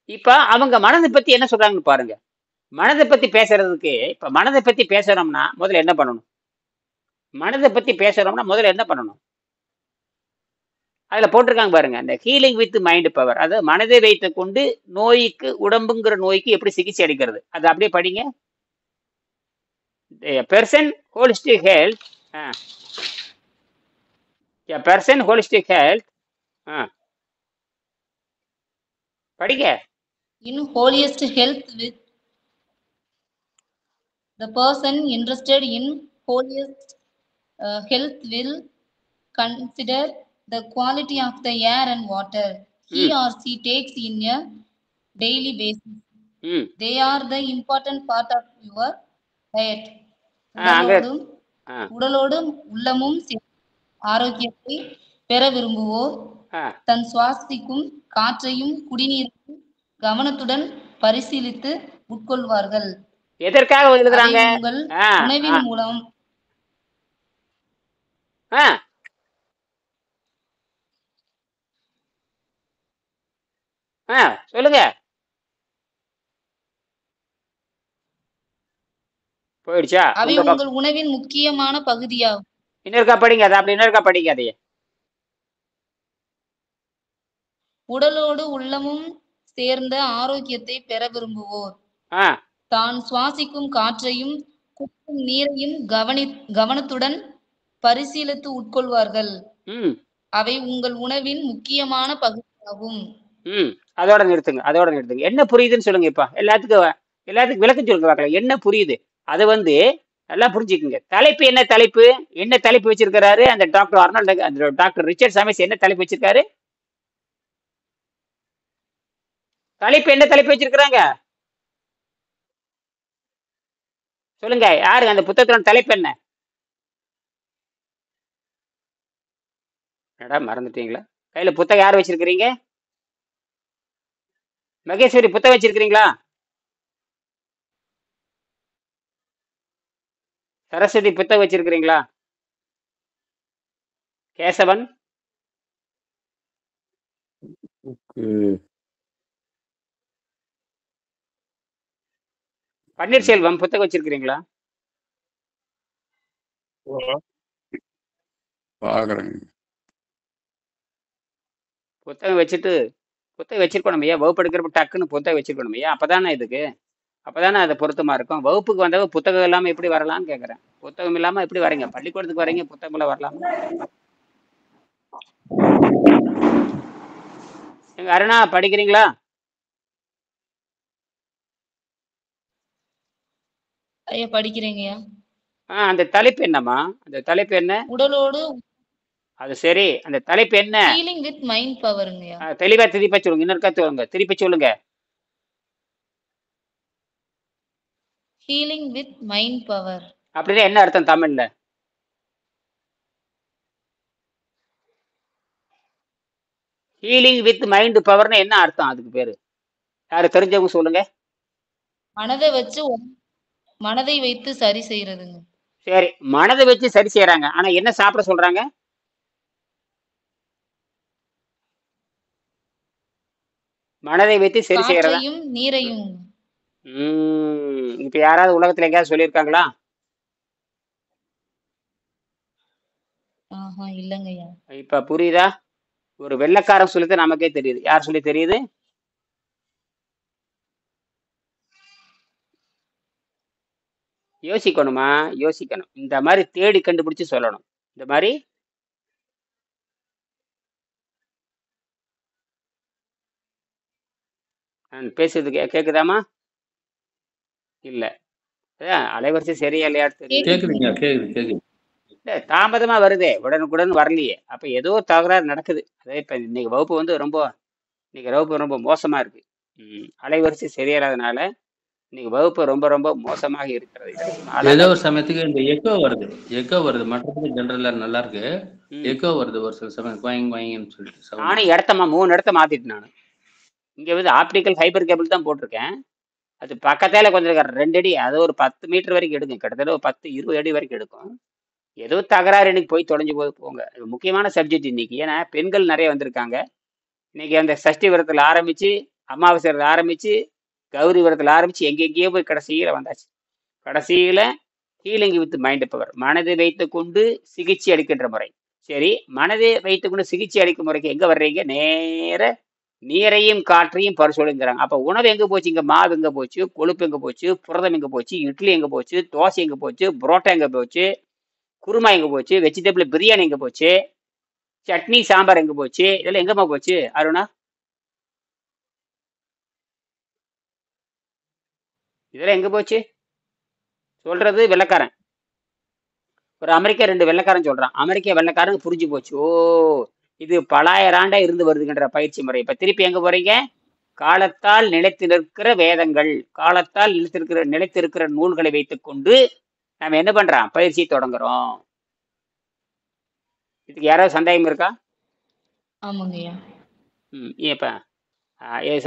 இப்ப அவங்க மனதை பத்தி என்ன சொல்றாங்கன்னு பாருங்க. மனதை பத்தி பேசுறதுக்கு, இப்ப மனதை பத்தி பேசணும்னா முதல்ல என்ன பண்ணணும்? மனதை பத்தி பேசணும்னா முதல்ல என்ன பண்ணணும்? அதுல போட்டிருக்காங்க பாருங்க, இந்த ஹீலிங் வித் மைண்ட் பவர். அதாவது மனதை வைத்துக் கொண்டு நோய்க்கு, உடம்புங்கிற நோய்க்கு எப்படி சிகிச்சை அளிக்கிறது, அது அப்படியே படிங்க. Person holistic health. Person holistic health. படிங்க. In holiest health with the person interested in holiest health will consider the quality of the air and water he ம் or she takes in a daily basis. ம் They are the important part of your diet. அங்க உடலோடும் உள்ளமும் ஆரோக்கியத்தை பெற விரும்புவோர் தன் சுவாசிக்கும் காற்றையும் குடிநீரையும் கவனத்துடன் பரிசீலித்து உட்கொள்வார்கள். எதற்காக எழுதுறாங்க? உங்கள் உணவின் மூலம் சொல்லுங்க. போயிடுச்சா? அவை உங்கள் உணவின் முக்கியமான பகுதியாகும். இன்னொருக்கா படிங்க. அது அப்படி இன்னொருக்கா படிங்க. அதையே உடலோடு உள்ளமும் சேர்ந்த ஆரோக்கியத்தை பெற விரும்புவோர் தான் சுவாசிக்கும் காற்றையும் குடிக்கும் நீரையும் கவனத்துடன் பரிசீலித்து உட்கொள்வார்கள். அவை உங்கள் உணவின் முக்கியமான பகுதியாகும். அதோட நிறுத்துங்க. என்ன புரியுதுன்னு சொல்லுங்க. இப்ப எல்லாத்துக்கும் விளக்கம் சொல்லுங்க பார்க்கலாம். என்ன புரியுது அதை வந்து நல்லா புரிஞ்சுக்குங்க. தலைப்பு என்ன தலைப்பு வச்சிருக்கிறாரு அந்த டாக்டர் ஆர்னால்ட், அந்த டாக்டர் ரிச்சர்ட் சாமிஸ் என்ன தலைப்பு வச்சிருக்காரு? என்ன தலைப்பு வச்சிருக்கிறாங்க? சொல்லுங்க, யாருங்க அந்த புத்தகத்தோட தலைப்பு என்ன? என்னடா மறந்துட்டீங்களா? கையில புத்தகம் யார் வச்சிருக்கிறீங்க? மகேஸ்வரி புத்தகம் வச்சிருக்கிறீங்களா? சரஸ்வதி புத்தகம் வச்சிருக்கிறீங்களா? கேசவன், பன்னீர்செல்வம் புத்தகம் வச்சிருக்கிறீங்களா? பாக்குறேங்க. புத்தகம் வச்சிருக்கணும் ஐயா. வகுப்பு எடுக்கிறப்ப டக்குன்னு புத்தகம் வச்சிருக்கணும் ஐயா. அப்பதானே அது பொருத்தமா இருக்கும். வகுப்புக்கு வந்தவங்க புத்தகம் இல்லாம எப்படி வரலாம்னு கேக்குறேன். புத்தகம் இல்லாம எப்படி வரீங்க? பள்ளிக்கூடத்துக்கு வரீங்க, புத்தகம் வரலாமா? எங்க அருணா படிக்கிறீங்களா? ஐயா படிக்கிறேங்கய்யா. அந்த தலைப்பு என்னம்மா? அந்த தலைப்பு என்ன? உடலோடு அது சரி, அந்த தலைப்பு என்ன? ஹீலிங் வித் மைண்ட் பவருங்கய்யா. தெளிவா திருப்பி சொல்லுங்க. இன்னொருக்கா சொல்லுங்க, திருப்பி சொல்லுங்க. Healing with mind power. அப்படின்னா என்ன அர்த்தம் தமிழ்ல? ஹீலிங் வித் மைண்ட் பவர்னு என்ன அர்த்தம்? அதுக்கு பேரு யாரு தெரிஞ்சவங்க சொல்லுங்க. மனதை வைத்து சரி செய்யறதுங்க. சரி, மனதை வச்சு சரி செய்யறாங்க. ஆனா என்ன சாப்பிட சொல்றாங்க? மனதை வைத்து சரி செய்யறதா? காற்றையும் நீரையும். இப்ப யாராவது உலகத்துல எங்கேயாவது சொல்லியிருக்காங்களா? இல்லங்கய்யா. இப்ப புரியுதா? ஒரு வெள்ளைக்காரன் சொல்லிட்டு நமக்கே தெரியுது. யார் சொல்லி தெரியுது? யோசிக்கணுமா? யோசிக்கணும். இந்த மாதிரி தேடி கண்டுபிடிச்சு சொல்லணும். இந்த மாதிரி நான் பேசுறது கேக்குதாமா? இல்ல, அலைவரிசை சரியா இல்லையா தெரியுது. கேக்குதுங்க, கேக்குது. இல்ல, தாமதமா வருதே, உடனுக்குடன் வரலையே. அப்ப ஏதோ தகராறு நடக்குது. அதே இப்ப இன்னைக்கு வகுப்பு ரொம்ப மோசமா இருக்கு. அலைவரிசை சரியாதனால இன்னைக்கு வகுப்பு ரொம்ப ரொம்ப மோசமாக இருக்கிறது. ஏதோ ஒரு சமயத்துக்கு இந்த எக்கோ வருது. மற்றபடி ஜெனரலா நல்லா இருக்கு. எக்கோ வருது ஒரு சில சமயம், குவாயிங்னு சொல்லிட்டு. நானும் 3 இடத்த மாத்திட்டு நானு இங்க வந்து ஆப்டிக்கல் ஃபைபர் கேபிள் தான் போட்டிருக்கேன். அது பக்கத்தால கொஞ்சம் 2 அடி, அது ஒரு 10 மீட்டர் வரைக்கும் எடுக்கும். கிட்டத்தட்ட ஒரு 10-20 அடி வரைக்கும் எடுக்கும். ஏதோ தகராறு இன்னைக்கு போய் தொலைஞ்சு போங்க. முக்கியமான சப்ஜெக்ட் இன்னைக்கு. ஏன்னா பெண்கள் நிறைய வந்திருக்காங்க இன்னைக்கு. அந்த சஷ்டி விரதத்துல ஆரம்பிச்சு, அமாவாசை விரதத்துல ஆரம்பிச்சு, கௌரி விரதத்துல ஆரம்பிச்சு, எங்கெங்கேயோ போய் கடைசியில வந்தாச்சு. கடைசியில ஹீலிங் வித் மைண்ட் பவர், மனதை வைத்துக் கொண்டு சிகிச்சை அளிக்கின்ற முறை. சரி, மனதை வைத்துக் கொண்டு சிகிச்சை அளிக்கும் முறைக்கு எங்க வர்றீங்க? நேர நீரையும் காற்றையும் பரிசோதிக்கிறாங்க. அப்ப உணவு எங்க போச்சு? இங்க மாவு எங்க போச்சு? கொழுப்பு எங்க போச்சு? புரதம் எங்க போச்சு? இட்லி எங்க போச்சு? தோசை எங்க போச்சு? புரோட்டா எங்க போச்சு? குருமா எங்க போச்சு? வெஜிடபிள் பிரியாணி எங்க போச்சு? சட்னி சாம்பார் எங்க போச்சு? இதெல்லாம் எங்கம்மா போச்சு அருணா? இதெல்லாம் எங்க போச்சு? சொல்றது வெள்ளைக்காரன். ஒரு அமெரிக்கா 2 வெள்ளைக்காரன் சொல்றான். அமெரிக்கா வெள்ளைக்காரன் புரிஞ்சு போச்சு. ஓ, இது பலாயிராண்டா இருந்து வருதுங்கிற பயிற்சி முறை. இப்ப திருப்பி எங்க போறீங்க? காலத்தால் நிலைத்திருக்கிற வேதங்கள், காலத்தால் நிலைத்திருக்கிற நூல்களை வைத்துக் கொண்டு நம்ம என்ன பண்றோம்? பயிற்சியை தொடங்குறோம். இதுக்கு யாராவது சந்தேகம் இருக்கா? ஆமாங்கய்யா. இப்ப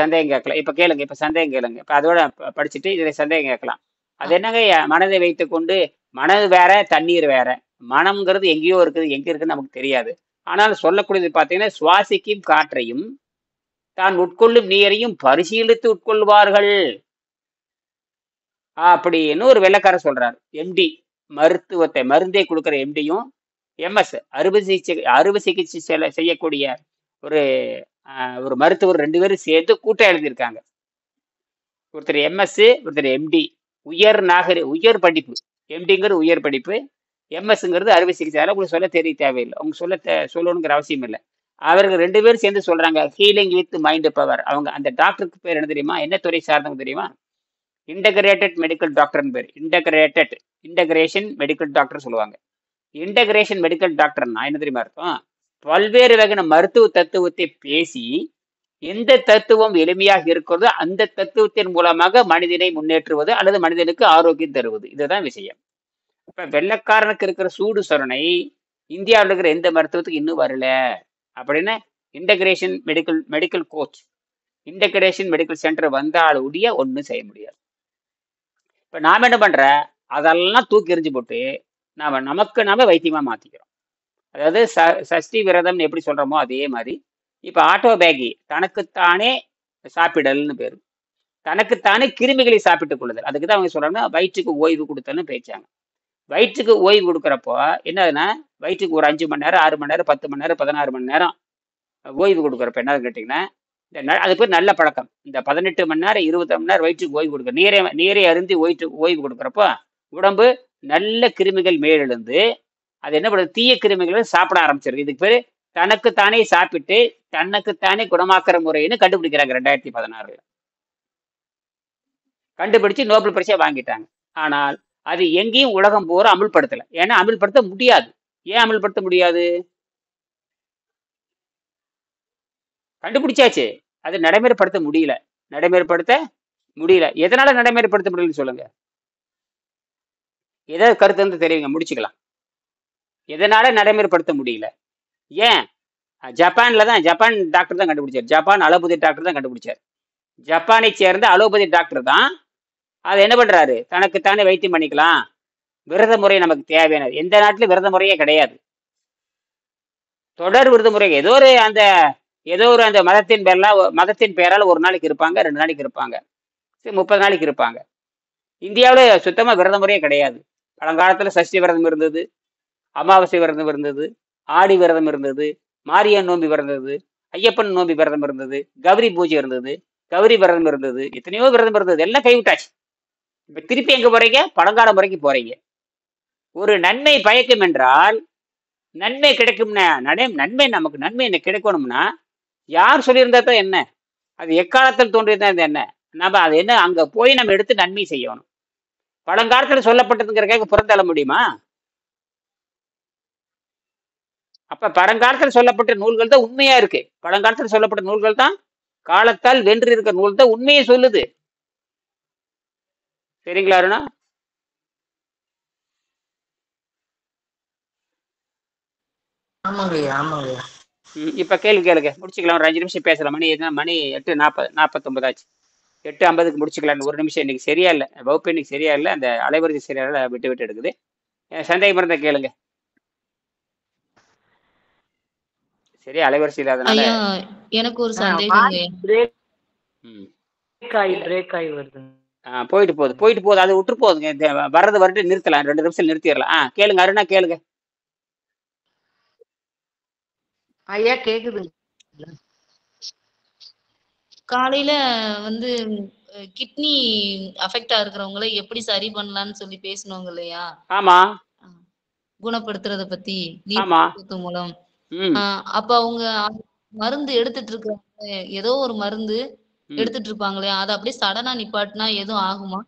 சந்தேகம் கேட்கலாம். இப்ப கேளுங்க, இப்ப சந்தேகம் கேளுங்க. இப்ப அதோட படிச்சுட்டு இதுல சந்தேகம் கேட்கலாம். அது என்னங்க? மனதை வைத்துக் கொண்டு, மனது வேற, தண்ணீர் வேற. மனம்ங்கிறது எங்கேயோ இருக்குது, எங்க இருக்குன்னு நமக்கு தெரியாது. ஆனால் சொல்லக்கூடியது பார்த்தீங்கன்னா, சுவாசிக்கும் காற்றையும் தான் உட்கொள்ளும் நீரையும் பரிசீலித்து உட்கொள்வார்கள் அப்படின்னு ஒரு வெள்ளைக்காரர் சொல்றாரு. எம்டி, மருந்தை கொடுக்குற எம்டியும், எம்எஸ் அறுவை சிகிச்சை செய்யக்கூடிய ஒரு மருத்துவர் 2 பேரும் சேர்த்து கூட்டம் எழுதியிருக்காங்க. ஒருத்தர் எம்எஸ், ஒருத்தர் எம்டி. உயர் படிப்பு. எம்டிங்கிறது உயர் படிப்பு, எம்எஸ்ங்கிறது அறுவை சிகிச்சை. அதெல்லாம் உங்களுக்கு சொல்ல தேவையில்லை. அவங்க சொல்லணுங்கிற அவசியம் இல்லை. அவர்கள் 2 பேரும் சேர்ந்து சொல்றாங்க ஹீலிங் வித் மைண்ட் பவர். அவங்க அந்த டாக்டருக்கு பேர் என்ன தெரியுமா? என்ன துறை சார்ந்தவங்க தெரியுமா? இன்டகிரேட்டட் மெடிக்கல் டாக்டர்னு பேர். இன்டகிரேஷன் மெடிக்கல் டாக்டர் சொல்லுவாங்க. இன்டகிரேஷன் மெடிக்கல் டாக்டர்னா என்ன தெரியுமா அர்த்தம்? பல்வேறு வகையான மருத்துவ தத்துவத்தை பேசி எந்த தத்துவம் எளிமையாக இருக்கிறதோ அந்த தத்துவத்தின் மூலமாக மனிதனை முன்னேற்றுவது அல்லது மனிதனுக்கு ஆரோக்கியம் தருவது. இதுதான் விஷயம். இப்ப வெள்ளைக்காரனுக்கு இருக்கிற சூடு சொரணை இந்தியாவில் இருக்கிற எந்த மருத்துவத்துக்கு இன்னும் வரல அப்படின்னு integration medical coach, integration medical centre வந்தாலுடைய ஒன்றும் செய்ய முடியாது. இப்ப நாம என்ன பண்ற, அதெல்லாம் தூக்கி எறிஞ்சு போட்டு நாம வைத்தியமா மாத்திக்கிறோம். அதாவது சஷ்டி விரதம்னு எப்படி சொல்றோமோ அதே மாதிரி இப்ப ஆட்டோ பேகி தனக்குத்தானே சாப்பிடல்னு பேரு, தனக்குத்தானே கிருமிகளை சாப்பிட்டுக் கொள்ளுதல். அதுக்கு தான் அவங்க சொல்றாங்கன்னா வயிற்றுக்கு ஓய்வு கொடுத்தல்னு பேச்சாங்க. வயிற்றுக்கு ஓய்வு கொடுக்குறப்போ என்னதுன்னா, வயிற்றுக்கு ஒரு 5 மணி நேரம் 6 மணி நேரம் 10 மணி நேரம் 16 மணி நேரம் ஓய்வு கொடுக்குறப்ப என்ன கேட்டிங்கன்னா, அது பேர் நல்ல பழக்கம். இந்த 18 மணி நேரம் 20 மணி நேரம் வயிற்றுக்கு ஓய்வு கொடுக்க, நீரை அருந்தி ஓய்வு கொடுக்குறப்போ உடம்பு நல்ல கிருமிகள் மேலெழுந்து அது என்ன பண்ணுது, தீய கிருமிகளை சாப்பிட ஆரம்பிச்சிருக்கு. இதுக்கு பேர் தனக்குத்தானே சாப்பிட்டு தனக்குத்தானே குணமாக்குற முறைன்னு கண்டுபிடிக்கிறாங்க 2016 கண்டுபிடிச்சு நோபல் பரிசை வாங்கிட்டாங்க. ஆனால் அது எங்கேயும் உலகம் பூரா அமுல்படுத்தல. ஏன்னா அமுல்படுத்த முடியாது. ஏன் அமுல்படுத்த முடியாது? கண்டுபிடிச்சாச்சு, அது நடைமுறைப்படுத்த முடியல. எதனால நடைமுறைப்படுத்த முடியலன்னு சொல்லுங்க. ஏதாவது கருத்து வந்து தெரியுங்க, முடிச்சுக்கலாம். எதனால நடைமுறைப்படுத்த முடியல? ஏன்? ஜப்பான் டாக்டர் தான் கண்டுபிடிச்சார். ஜப்பான் அலோபதி டாக்டர் தான் கண்டுபிடிச்சார். ஜப்பானை சேர்ந்த அலோபதி டாக்டர் தான் அதை என்ன பண்றாரு, தனக்குத்தானே வைத்தியம் பண்ணிக்கலாம். விரத முறை நமக்கு தேவையானது. எந்த நாட்டிலும் விரத முறையே கிடையாது. தொடர் விரத முறை ஏதோ ஒரு அந்த மதத்தின் பேரால் ஒரு நாளைக்கு இருப்பாங்க, 2 நாளைக்கு இருப்பாங்க, 30 நாளைக்கு இருப்பாங்க. இந்தியாவில் சுத்தமா விரத முறையே கிடையாது. பழங்காலத்துல சஷ்டி விரதம் இருந்தது, அமாவாசை விரதம் இருந்தது, ஆடி விரதம் இருந்தது, மாரியன் நோம்பி விரதம் இருந்தது, ஐயப்பன் நோம்பி விரதம் இருந்தது, கௌரி பூஜை இருந்தது, கௌரி விரதம் இருந்தது, எத்தனையோ விரதம் இருந்தது. எல்லாம் கைவிட்டாச்சு. இப்ப திருப்பி எங்க போறீங்க? பழங்கால முறைக்கு போறீங்க. ஒரு நன்மை பயக்கும் என்றால் நன்மை கிடைக்கும்னா, நன்மை நமக்கு நன்மை என்ன கிடைக்கணும்னா யார் சொல்லியிருந்தா தான் என்ன, அது எக்காலத்தில் தோன்றியதான் என்ன, நம்ம அது என்ன அங்க போய் நம்ம எடுத்து நன்மை செய்யணும். பழங்காலத்துல சொல்லப்பட்டதுங்கிறக்காக புறந்தள்ள முடியுமா? அப்ப பழங்காலத்தில் சொல்லப்பட்ட நூல்கள் தான் உண்மையா இருக்கு. பழங்காலத்தில் சொல்லப்பட்ட நூல்கள் தான் காலத்தால் வென்று இருக்கிற நூல் தான் உண்மையை சொல்லுது. சரிங்களா அருணா? இப்ப கேளுங்க, முடிச்சுக்கலாம். ஒரு 5 நிமிஷம் பேசலாம். மணி 8:49 ஆச்சு. 8:50க்கு முடிச்சுக்கலாம். ஒரு நிமிஷம். இன்னைக்கு சரியா இல்லை, வகுப்பு இன்னைக்கு சரியா இல்லை, அந்த அலைவரிசை சரியா இல்லை, விட்டு எடுக்குது. சந்தேகம் இருந்தா கேளுங்க. சரி, அலைவரிசை இல்லாதனால எனக்கு ஒரு சந்தேகம். போயிட்டு போகுது, அது விட்டு போகுதுங்க. வர்றது வரட்டு நிறுத்தலாம், 2 நிமிஷம் நிறுத்திடலாம். கேளுங்க அருணா, கேளுங்க. ஐயா கேக்குது. காலையில வந்து கிட்னி அஃபெக்டா இருக்கிறவங்களை எப்படி சரி பண்ணலாம்னு சொல்லி பேசணுங்க இல்லையா? ஆமா, குணப்படுத்துறத பத்தி ஆமா மூலம். அப்ப அவங்க மருந்து எடுத்துட்டு இருக்காங்க, ஏதோ ஒரு மருந்து எடுத்துட்டு இருப்பாங்களே, அதை அப்படியே சடனா நிப்பாட்டினா எதுவும் ஆகுமா?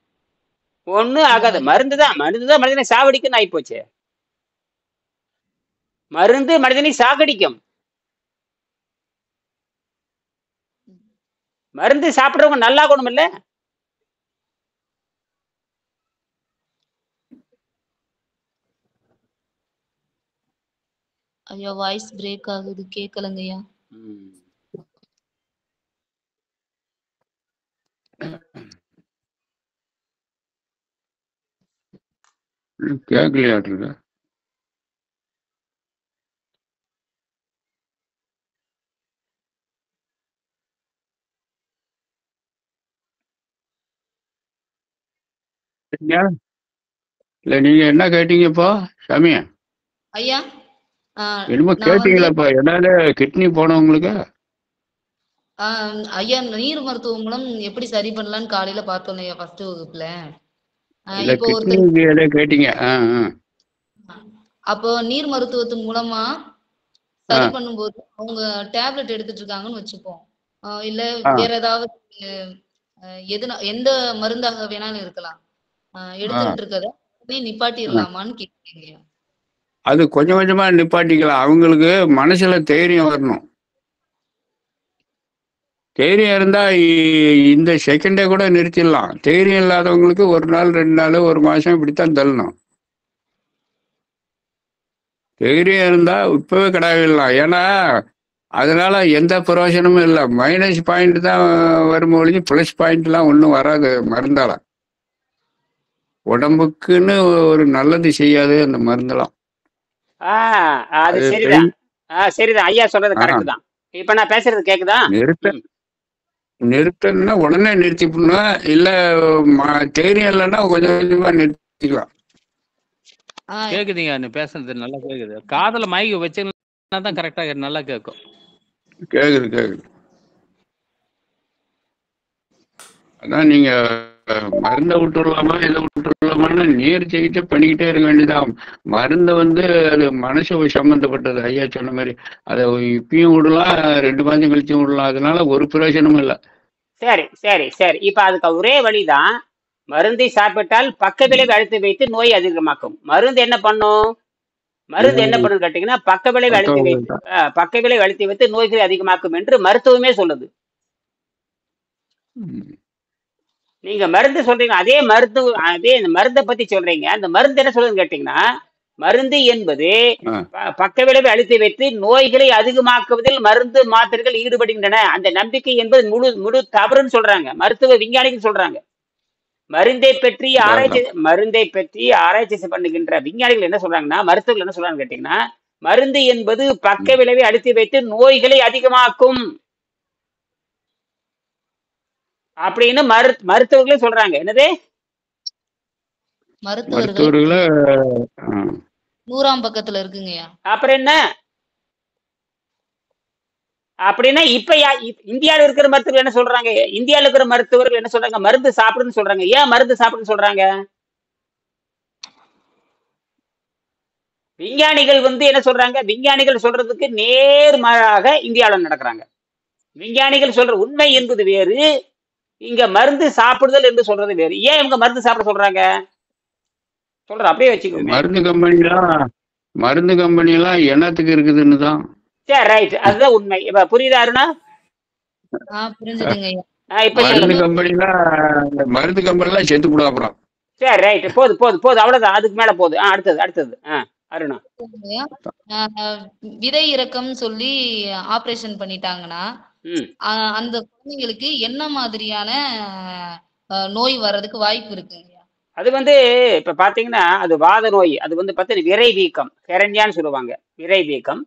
ஒண்ணும் ஆகாது. மருந்துதான் மனிதனை சாவடிக்கும் ஆகி போச்சு. மருந்து மனிதனை சாகடிக்கும். மருந்து சாப்பிடுறவங்க நல்லா குணம் இல்ல. ஐயா வாய்ஸ் பிரேக் ஆகுது, கேட்கலங்கய்யா. கேட்கலையாட்டு. இல்ல நீங்க என்ன கேட்டீங்கப்பா சாமி? ஐயா என்னமோ கேட்டீங்களாப்பா, என்னால கிட்னி போனவங்களுக்கு? ஐயா நீர் மருத்துவம் மூலம் எப்படி சரி பண்ணலாம்னு காலையில பார்த்தோம் ஐயா, ஃபர்ஸ்ட் வகுப்புல. இப்போ கேட்டீங்க. அப்போ நீர் மருத்துவத்தின் மூலமா சரி பண்ணும்போது அவங்க டேப்லெட் எடுத்துட்டு இருக்காங்கன்னு வச்சுப்போம், இல்ல வேற ஏதாவது எந்த மருந்தாக வேணாலும் இருக்கலாம், எடுத்துக்கிட்டு இருக்கத நிப்பாட்டிடலாமான்னு கேட்குறீங்க? அது கொஞ்சம் கொஞ்சமா நிப்பாட்டிக்கலாம். அவங்களுக்கு மனசுல தைரியம் வரணும். தைரியம் இருந்தா இந்த செகண்டே கூட நிறுத்திடலாம். தைரியம் இல்லாதவங்களுக்கு 1 நாள் 2 நாள் 1 மாசம் இப்படித்தான் தள்ளணும். தைரியம் இருந்தா இப்பவே கிடாவிடலாம். ஏன்னா அதனால எந்த பிரயோஜனமும் இல்லை. மைனஸ் பாயிண்ட் தான் வரும் ஒழிஞ்சு பிளஸ் பாயிண்ட்லாம் ஒன்றும் வராது மருந்தால. உடம்புக்குன்னு ஒரு நல்லது செய்யாது அந்த மருந்தெல்லாம். அது அது சரிதான். சரிதான், ஐயா சொல்றது கரெக்ட் தான். இப்ப நான் பேசுறது கேக்குதா? நிறுத்தணும்னா உடனே நிறுத்திப்படணும். இல்ல தைரியம் இல்லைன்னா கொஞ்சம் கொஞ்சமா நிறுத்திக்கலாம். கேக்குதுங்க, நீ பேசுறது நல்லா கேக்குது. காதுல மைக் வச்சுன்னா தான் கரெக்டா நல்லா கேட்கும். கேக்குது. அதான் நீங்க மருந்தை விட்டுடலாமா இதை விட்டுடலாமான்னு நேர்ச்சிக்கிட்ட பண்ணிக்கிட்டே இருக்க வேண்டியதான். மருந்தை அது மனசு சம்பந்தப்பட்டது. ஐயா சொன்ன மாதிரி அதை இப்பயும் விடலாம், 2 மாதம் கழிச்சும் விடலாம். அதனால ஒரு பிரயோஜனமும் இல்லை. சரி சரி சரி. இப்ப அதுக்கு ஒரே வழிதான், மருந்தை சாப்பிட்டால் பக்க விளைவு அழுத்தி வைத்து நோய் அதிகமாக்கும். மருந்து என்ன பண்ணும் கேட்டீங்கன்னா பக்க விளைவு அழுத்தி வைத்து நோய்களை அதிகமாக்கும் என்று மருத்துவமே சொல்லுது. நீங்க மருந்து சொல்றீங்க, அதே மருந்தை பத்தி சொல்றீங்க. அந்த மருந்து என்ன சொல்லுதுன்னு கேட்டீங்கன்னா, மருந்து என்பது பக்க விளைவை அழுத்தி வைத்து நோய்களை அதிகமாக்குவதில் மருந்து மாத்திரைகள் ஈடுபடுகின்றன. அந்த நம்பிக்கை என்பது முழு தவறுன்னு சொல்றாங்க மருத்துவ விஞ்ஞானிகள் சொல்றாங்க. மருந்தை பற்றி ஆராய்ச்சி பண்ணுகின்ற விஞ்ஞானிகள் என்ன சொல்றாங்கன்னா, மருத்துவர்கள் என்ன சொல்றாங்க கேட்டீங்கன்னா, மருந்து என்பது பக்க விளைவை அழுத்தி வைத்து நோய்களை அதிகமாக்கும் அப்படின்னு மருத்துவர்களே சொல்றாங்க. என்னது? மருத்துவர்களே 100ஆம் பக்கத்துல இருக்குங்கய்யா. அப்புறம் என்ன அப்படின்னா இப்ப இந்தியாவில் இருக்கிற மருத்துவர்கள் என்ன சொல்றாங்க? இந்தியாவில் இருக்கிற மருத்துவர்கள் என்ன சொல்றாங்க? மருந்து சாப்பிடுன்னு சொல்றாங்க. ஏன் மருந்து சாப்பிடுன்னு சொல்றாங்க? விஞ்ஞானிகள் என்ன சொல்றாங்க? விஞ்ஞானிகள் சொல்றதுக்கு நேர்மாறாக இந்தியாவில் நடக்கிறாங்க. விஞ்ஞானிகள் சொல்ற உண்மை என்பது வேறு, இங்க மருந்து சாப்பிடுதல் என்று சொல்றது வேறு. ஏன் இவங்க மருந்து சாப்பிட சொல்றாங்க? அப்படியே வச்சுக்கோங்க. மருந்து கம்பெனி எல்லாம் என்னத்துக்கு இருக்குதுன்னு தான். சரி, ரைட், அதுதான் உண்மை. இப்ப புரியுதா அருணா? புரிஞ்சுதுங்க. மருந்து கம்பெனிலாம் செத்து போடும் அப்புறம். சரி, ரைட், போது அவ்வளவுதான். அதுக்கு மேல போகுது. அடுத்தது அருணா. விதை இறக்கம் சொல்லி ஆபரேஷன் பண்ணிட்டாங்கன்னா அந்த குழந்தைங்களுக்கு என்ன மாதிரியான நோய் வர்றதுக்கு வாய்ப்பு இருக்குங்க? அது இப்ப பாத்தீங்கன்னா அது வாத நோய். அது பாத்தீங்கன்னா விரை வீக்கம், ஹெரண்யான்னு சொல்லுவாங்க. விரை வீக்கம்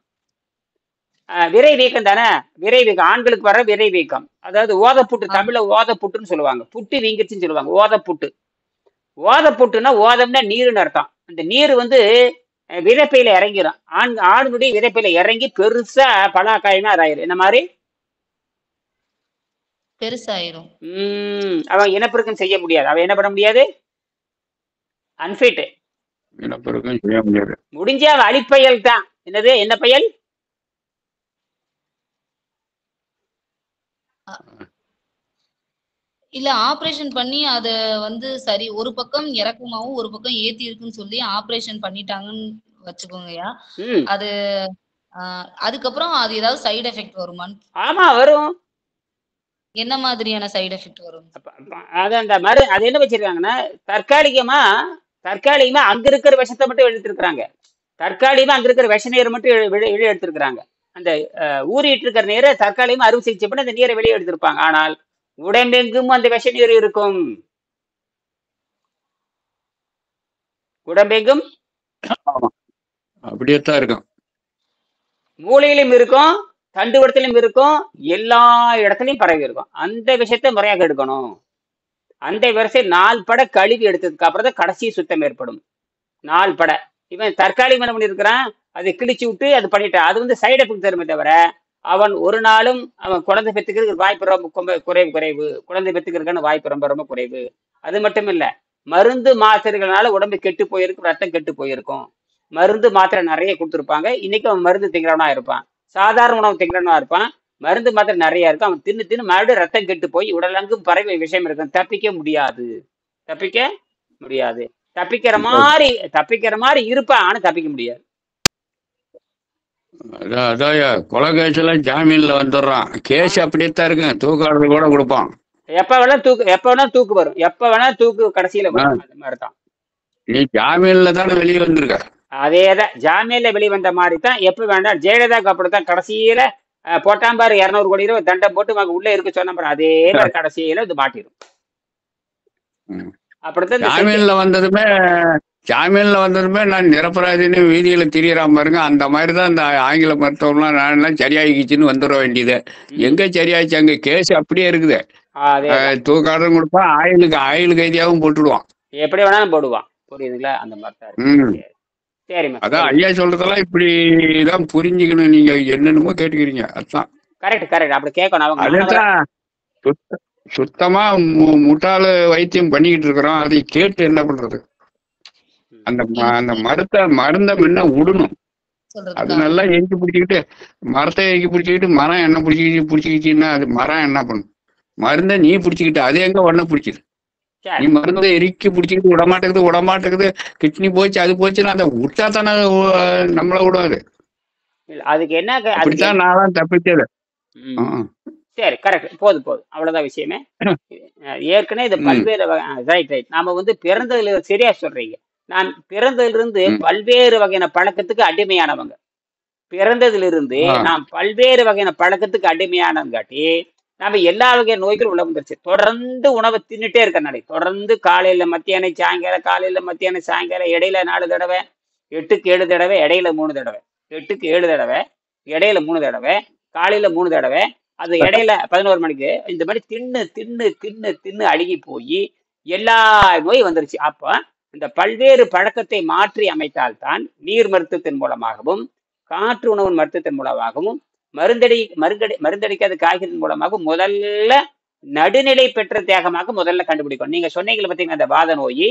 தானே. விரை வீக்கம் ஆண்களுக்கு வர விரை வீக்கம். அதாவது ஓதப்புட்டு, தமிழ்ல ஓதப்புட்டுன்னு சொல்லுவாங்க. புட்டு வீங்கிருச்சுன்னு சொல்லுவாங்க. ஓதப்புட்டுன்னா ஓதம்னா நீருன்னு அர்த்தம். அந்த நீர் விதைப்பையில இறங்கிடும். ஆணுடைய விதைப்பையில இறங்கி பெருசா பலாக்காயமா ஆயிரும். என்ன மாதிரி பெருசாயிரும். அவன் இனப்பெருக்கம் செய்ய முடியாது. அவன் என்ன பண்ண முடியாது? அன்ஃபிட். இனப்பெருக்கம் செய்ய முடியாது. முடிஞ்ச அவன் அழிப்பயல் தான். என்னது? என்ன பயல்? இல்ல ஆபரேஷன் பண்ணி அத சரி ஒரு பக்கம் இறக்கமாவும் ஒரு பக்கம் ஏத்தி இருக்குன்னு சொல்லி ஆபரேஷன் பண்ணிட்டாங்கன்னு வச்சுக்கோங்கய்யா. அது அதுக்கப்புறம் அது ஏதாவது சைடு எஃபெக்ட் வருமான்னு? ஆமா, வரும். என்ன மாதிரியான சைடு எஃபெக்ட் வரும்? அது என்ன வச்சிருக்காங்கன்னா, தற்காலிகமா அங்க இருக்கிற விஷத்தை மட்டும் எடுத்திருக்கிறாங்க. தற்காலிகமா அங்க இருக்கிற விஷ நீரை மட்டும் வெளியே எடுத்திருக்கிறாங்க. அந்த ஊறிட்டு இருக்கிற நீரை தற்காலிகமா அறுவை சிகிச்சை பண்ணி அந்த நீரை வெளியே எடுத்திருப்பாங்க. ஆனால் உடம்பெங்கும் அந்த விஷ நீர் இருக்கும். உடம்பெங்கும் அப்படியே தான் இருக்கும். மூளையிலும் இருக்கும், தண்டுவடத்திலும் இருக்கும், எல்லா இடத்துலயும் பரவி இருக்கும். அந்த விஷயத்தை முறையாக எடுக்கணும். அந்த வரிசை 4 பட கழுவி எடுத்ததுக்கு அப்புறம் தான் கடைசி சுத்தம் ஏற்படும். 4 பட. இவன் தற்காலிகம் என்ன பண்ணிருக்கிறான், அதை கிழிச்சு விட்டு அது பண்ணிட்டான். அது சைடு எஃபெக்ட் தருமே தவிர அவன் ஒரு நாளும் அவன் குழந்தை பெற்றுக்கிறதுக்கு வாய்ப்பு ரொம்ப குறைவு. குழந்தை பெற்றுக்கிறதுக்கான வாய்ப்பு ரொம்ப குறைவு. அது மட்டும் இல்ல, மருந்து மாத்திரைகளால உடம்பு கெட்டு போயிருக்கும், ரத்தம் கெட்டு போயிருக்கும். மருந்து மாத்திரை நிறைய கொடுத்துருப்பாங்க. இன்னைக்கு அவன் மருந்து திங்கிறவனா இருப்பான், சாதாரண உணவு திங்கிறவனா இருப்பான். மருந்து மாத்திரை நிறைய இருக்கும். அவன் தின்னு மறுபடியும் ரத்தம் கெட்டு போய் உடலங்கும் பரவி விஷயம் இருக்கும். தப்பிக்க முடியாது. தப்பிக்கிற மாதிரி இருப்பான், ஆனா தப்பிக்க முடியாது. அதான்யா கொலை கேஸ் எல்லாம் ஜாமீன்ல வந்துடுறான். கேஸ் அப்படித்தான் இருக்கு, தூக்காடுறது கூட கொடுப்பான். எப்ப வேணா தூக்கு வரும், எப்ப வேணா தூக்கு கடைசியில வரும். அந்த மாதிரிதான் நீ ஜாமீன்ல தானே வெளியே வந்திருக்க. அதேதான் ஜாமீன்ல வெளிவந்த மாதிரி தான் எப்ப வேண்டாம். ஜெயலலிதாக்கு அப்படித்தான் கடைசியில போட்டாம் பாரு 200 கோடி ரூபாய் தண்டம் போட்டு உள்ள இருக்க சொன்ன பாரு, அதே மாதிரி கடைசியில இது மாட்டிடும். அப்படித்தான் ஜாமீன்ல வந்ததுமே நான் நிரபராதின்னு வீதியில திரியறாம பாருங்க. அந்த மாதிரிதான் இந்த ஆங்கில மருத்துவம்லாம் நான் சரியாகிச்சுன்னு வந்துட வேண்டியது. எங்க சரியாச்சு, அங்க கேஸ் அப்படியே இருக்குது. தூக்காடும் கொடுப்பான், ஆயுள் கைதியாகவும் போட்டுடுவான், எப்படி வேணாலும் போடுவான். புரியுதுங்களா? அந்த மாதிரி தான் இருக்கு. சரிம்மா. அதான் ஐயா சொல்றதெல்லாம் இப்படிதான் புரிஞ்சுக்கணும். நீங்க என்னென்னமோ கேட்டுக்கிறீங்க, அதான் கரெக்ட். அப்படி கேட்கணும். அதுதான் சுத்தமா முட்டாள வைத்தியம் பண்ணிக்கிட்டு இருக்கிறோம். அதை கேட்டு என்ன பண்றது? அந்த மருந்த முன்ன விடணும். அது நல்லா எரிக்கி பிடிச்சிக்கிட்டு, மரத்தை எரிக்கி பிடிச்சிக்கிட்டு, மரம் என்ன பிடிச்சிக்கிச்சுன்னா அது மரம் என்ன பண்ணும்? மருந்த நீ பிடிச்சிக்கிட்டு அது எங்க உடனே பிடிச்சிது? நீ மருந்தை எரிக்கி பிடிச்சிக்கிட்டு விடமாட்டேங்குது, கிட்னி போச்சு அது போச்சுன்னா அதை விட்டா தானே நம்மள விடாது. அதுக்கு என்ன அப்படித்தான் நான் தப்பிச்சது. சரி, கரெக்ட். போதும் அவ்வளவுதான் விஷயமே. ஏற்கனவே இது பல்வேறு ரைட் நாம பிறந்ததுல சரியா சொல்றீங்க. நான் பிறந்ததிலிருந்து பல்வேறு வகையான பழக்கத்துக்கு அடிமையானவங்க. பிறந்ததிலிருந்து நாம் பல்வேறு வகையான பழக்கத்துக்கு அடிமையானவங்காட்டி நாம எல்லா வகையான நோய்களும் உள்ள வந்துருச்சு. தொடர்ந்து உணவை தின்னுட்டே இருக்கனால தொடர்ந்து காலையில மத்தியானம் சாயங்காலம், காலையில மத்தியானம் சாயங்காலம், இடையில 4 தடவை, 8க்கு 7 தடவை, இடையில 3 தடவை, 8க்கு 7 தடவை, இடையில 3 தடவை, காலையில 3 தடவை, அது இடையில 11 மணிக்கு இந்த மாதிரி தின்னு தின்னு தின்னு தின்னு அழுகி போய் எல்லா நோய் வந்துருச்சு. அப்ப இந்த பல்வேறு பழக்கத்தை மாற்றி அமைத்தால்தான் நீர் மருத்துவத்தின் மூலமாகவும், காற்று உணவு மருத்துவத்தின் மூலமாகவும், மருந்தடிக்காத காய்கறியின் மூலமாகவும் முதல்ல நடுநிலை பெற்ற தேகமாக முதல்ல கண்டுபிடிக்கும். நீங்க சொன்னீங்க பார்த்தீங்கன்னா, அந்த வாத நோய்,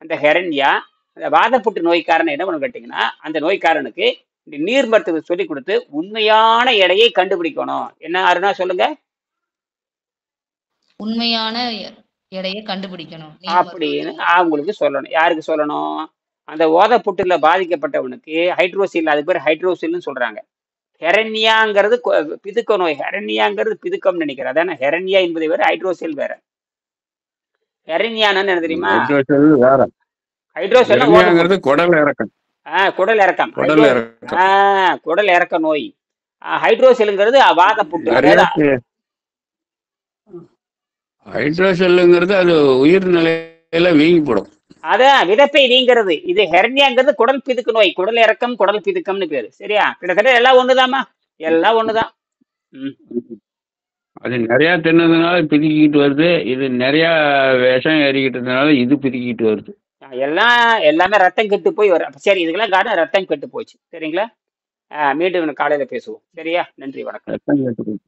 அந்த ஹெரன்யா, அந்த வாதப்புற்று நோய்க்காரன் என்ன பண்ண கேட்டீங்கன்னா, அந்த நோய்க்காரனுக்கு இந்த நீர் மருத்துவத்தை சொல்லி கொடுத்து உண்மையான எடையை கண்டுபிடிக்கணும். என்ன அருணா சொல்லுங்க? உண்மையான எடையை கண்டுபிடிக்கணும் அப்படின்னு அவங்களுக்கு சொல்லணும். யாருக்கு சொல்லணும்? அந்த ஓதப்புற்றுல பாதிக்கப்பட்டவனுக்கு ஹைட்ரோசில், அது பேர் ஹைட்ரோசில்னு சொல்றாங்க. ஹெரன்யாங்கிறது பிதுக்க நோய், ஹெரன்யாங்கிறது பிதுக்கம் நினைக்கிறேன். அதான ஹெரன்யா என்பது வேற, ஹைட்ரோசில் வேற. ஹெரன்யான்னு என்ன தெரியுமா? ஹைட்ரோசில் குடல் இறக்கம், குடல் இறக்க நோய். ஹைட்ரோசில்ங்கிறது வாதப்புற்று. ஹைட்ரோசெல்லுங்கிறது அது உயிர் நிலையில வீங்கி போடும், அதான் விதப்பை வீங்கிறது. இது ஹெர்னியாங்கிறது குடல் பிதுக்கு நோய், குடல் இறக்கம், குடல் பிதுக்கம்னு பேரு. சரியா? கிட்டத்தட்ட எல்லாம் ஒண்ணுதாமா, எல்லாம் ஒண்ணுதான். அது நிறைய தின்னதுனால பிதுக்கிட்டு வருது, இது நிறைய விஷம் ஏறிக்கிட்டதுனால இது பிதுக்கிட்டு வருது. எல்லாமே ரத்தம் கெட்டு போய் வரும். சரி, இதுக்கெல்லாம் காரணம் ரத்தம் கெட்டு போச்சு. சரிங்களா? மீண்டும் காலையில பேசுவோம். சரியா? நன்றி, வணக்கம். ரத்தம் கெட்டு போச்சு.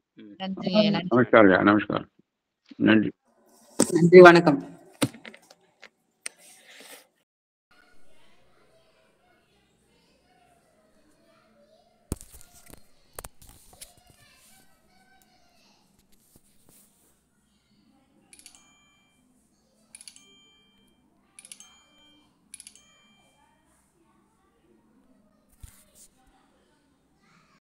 நமஸ்காரம், நமஸ்காரம், நன்றி, வணக்கம்.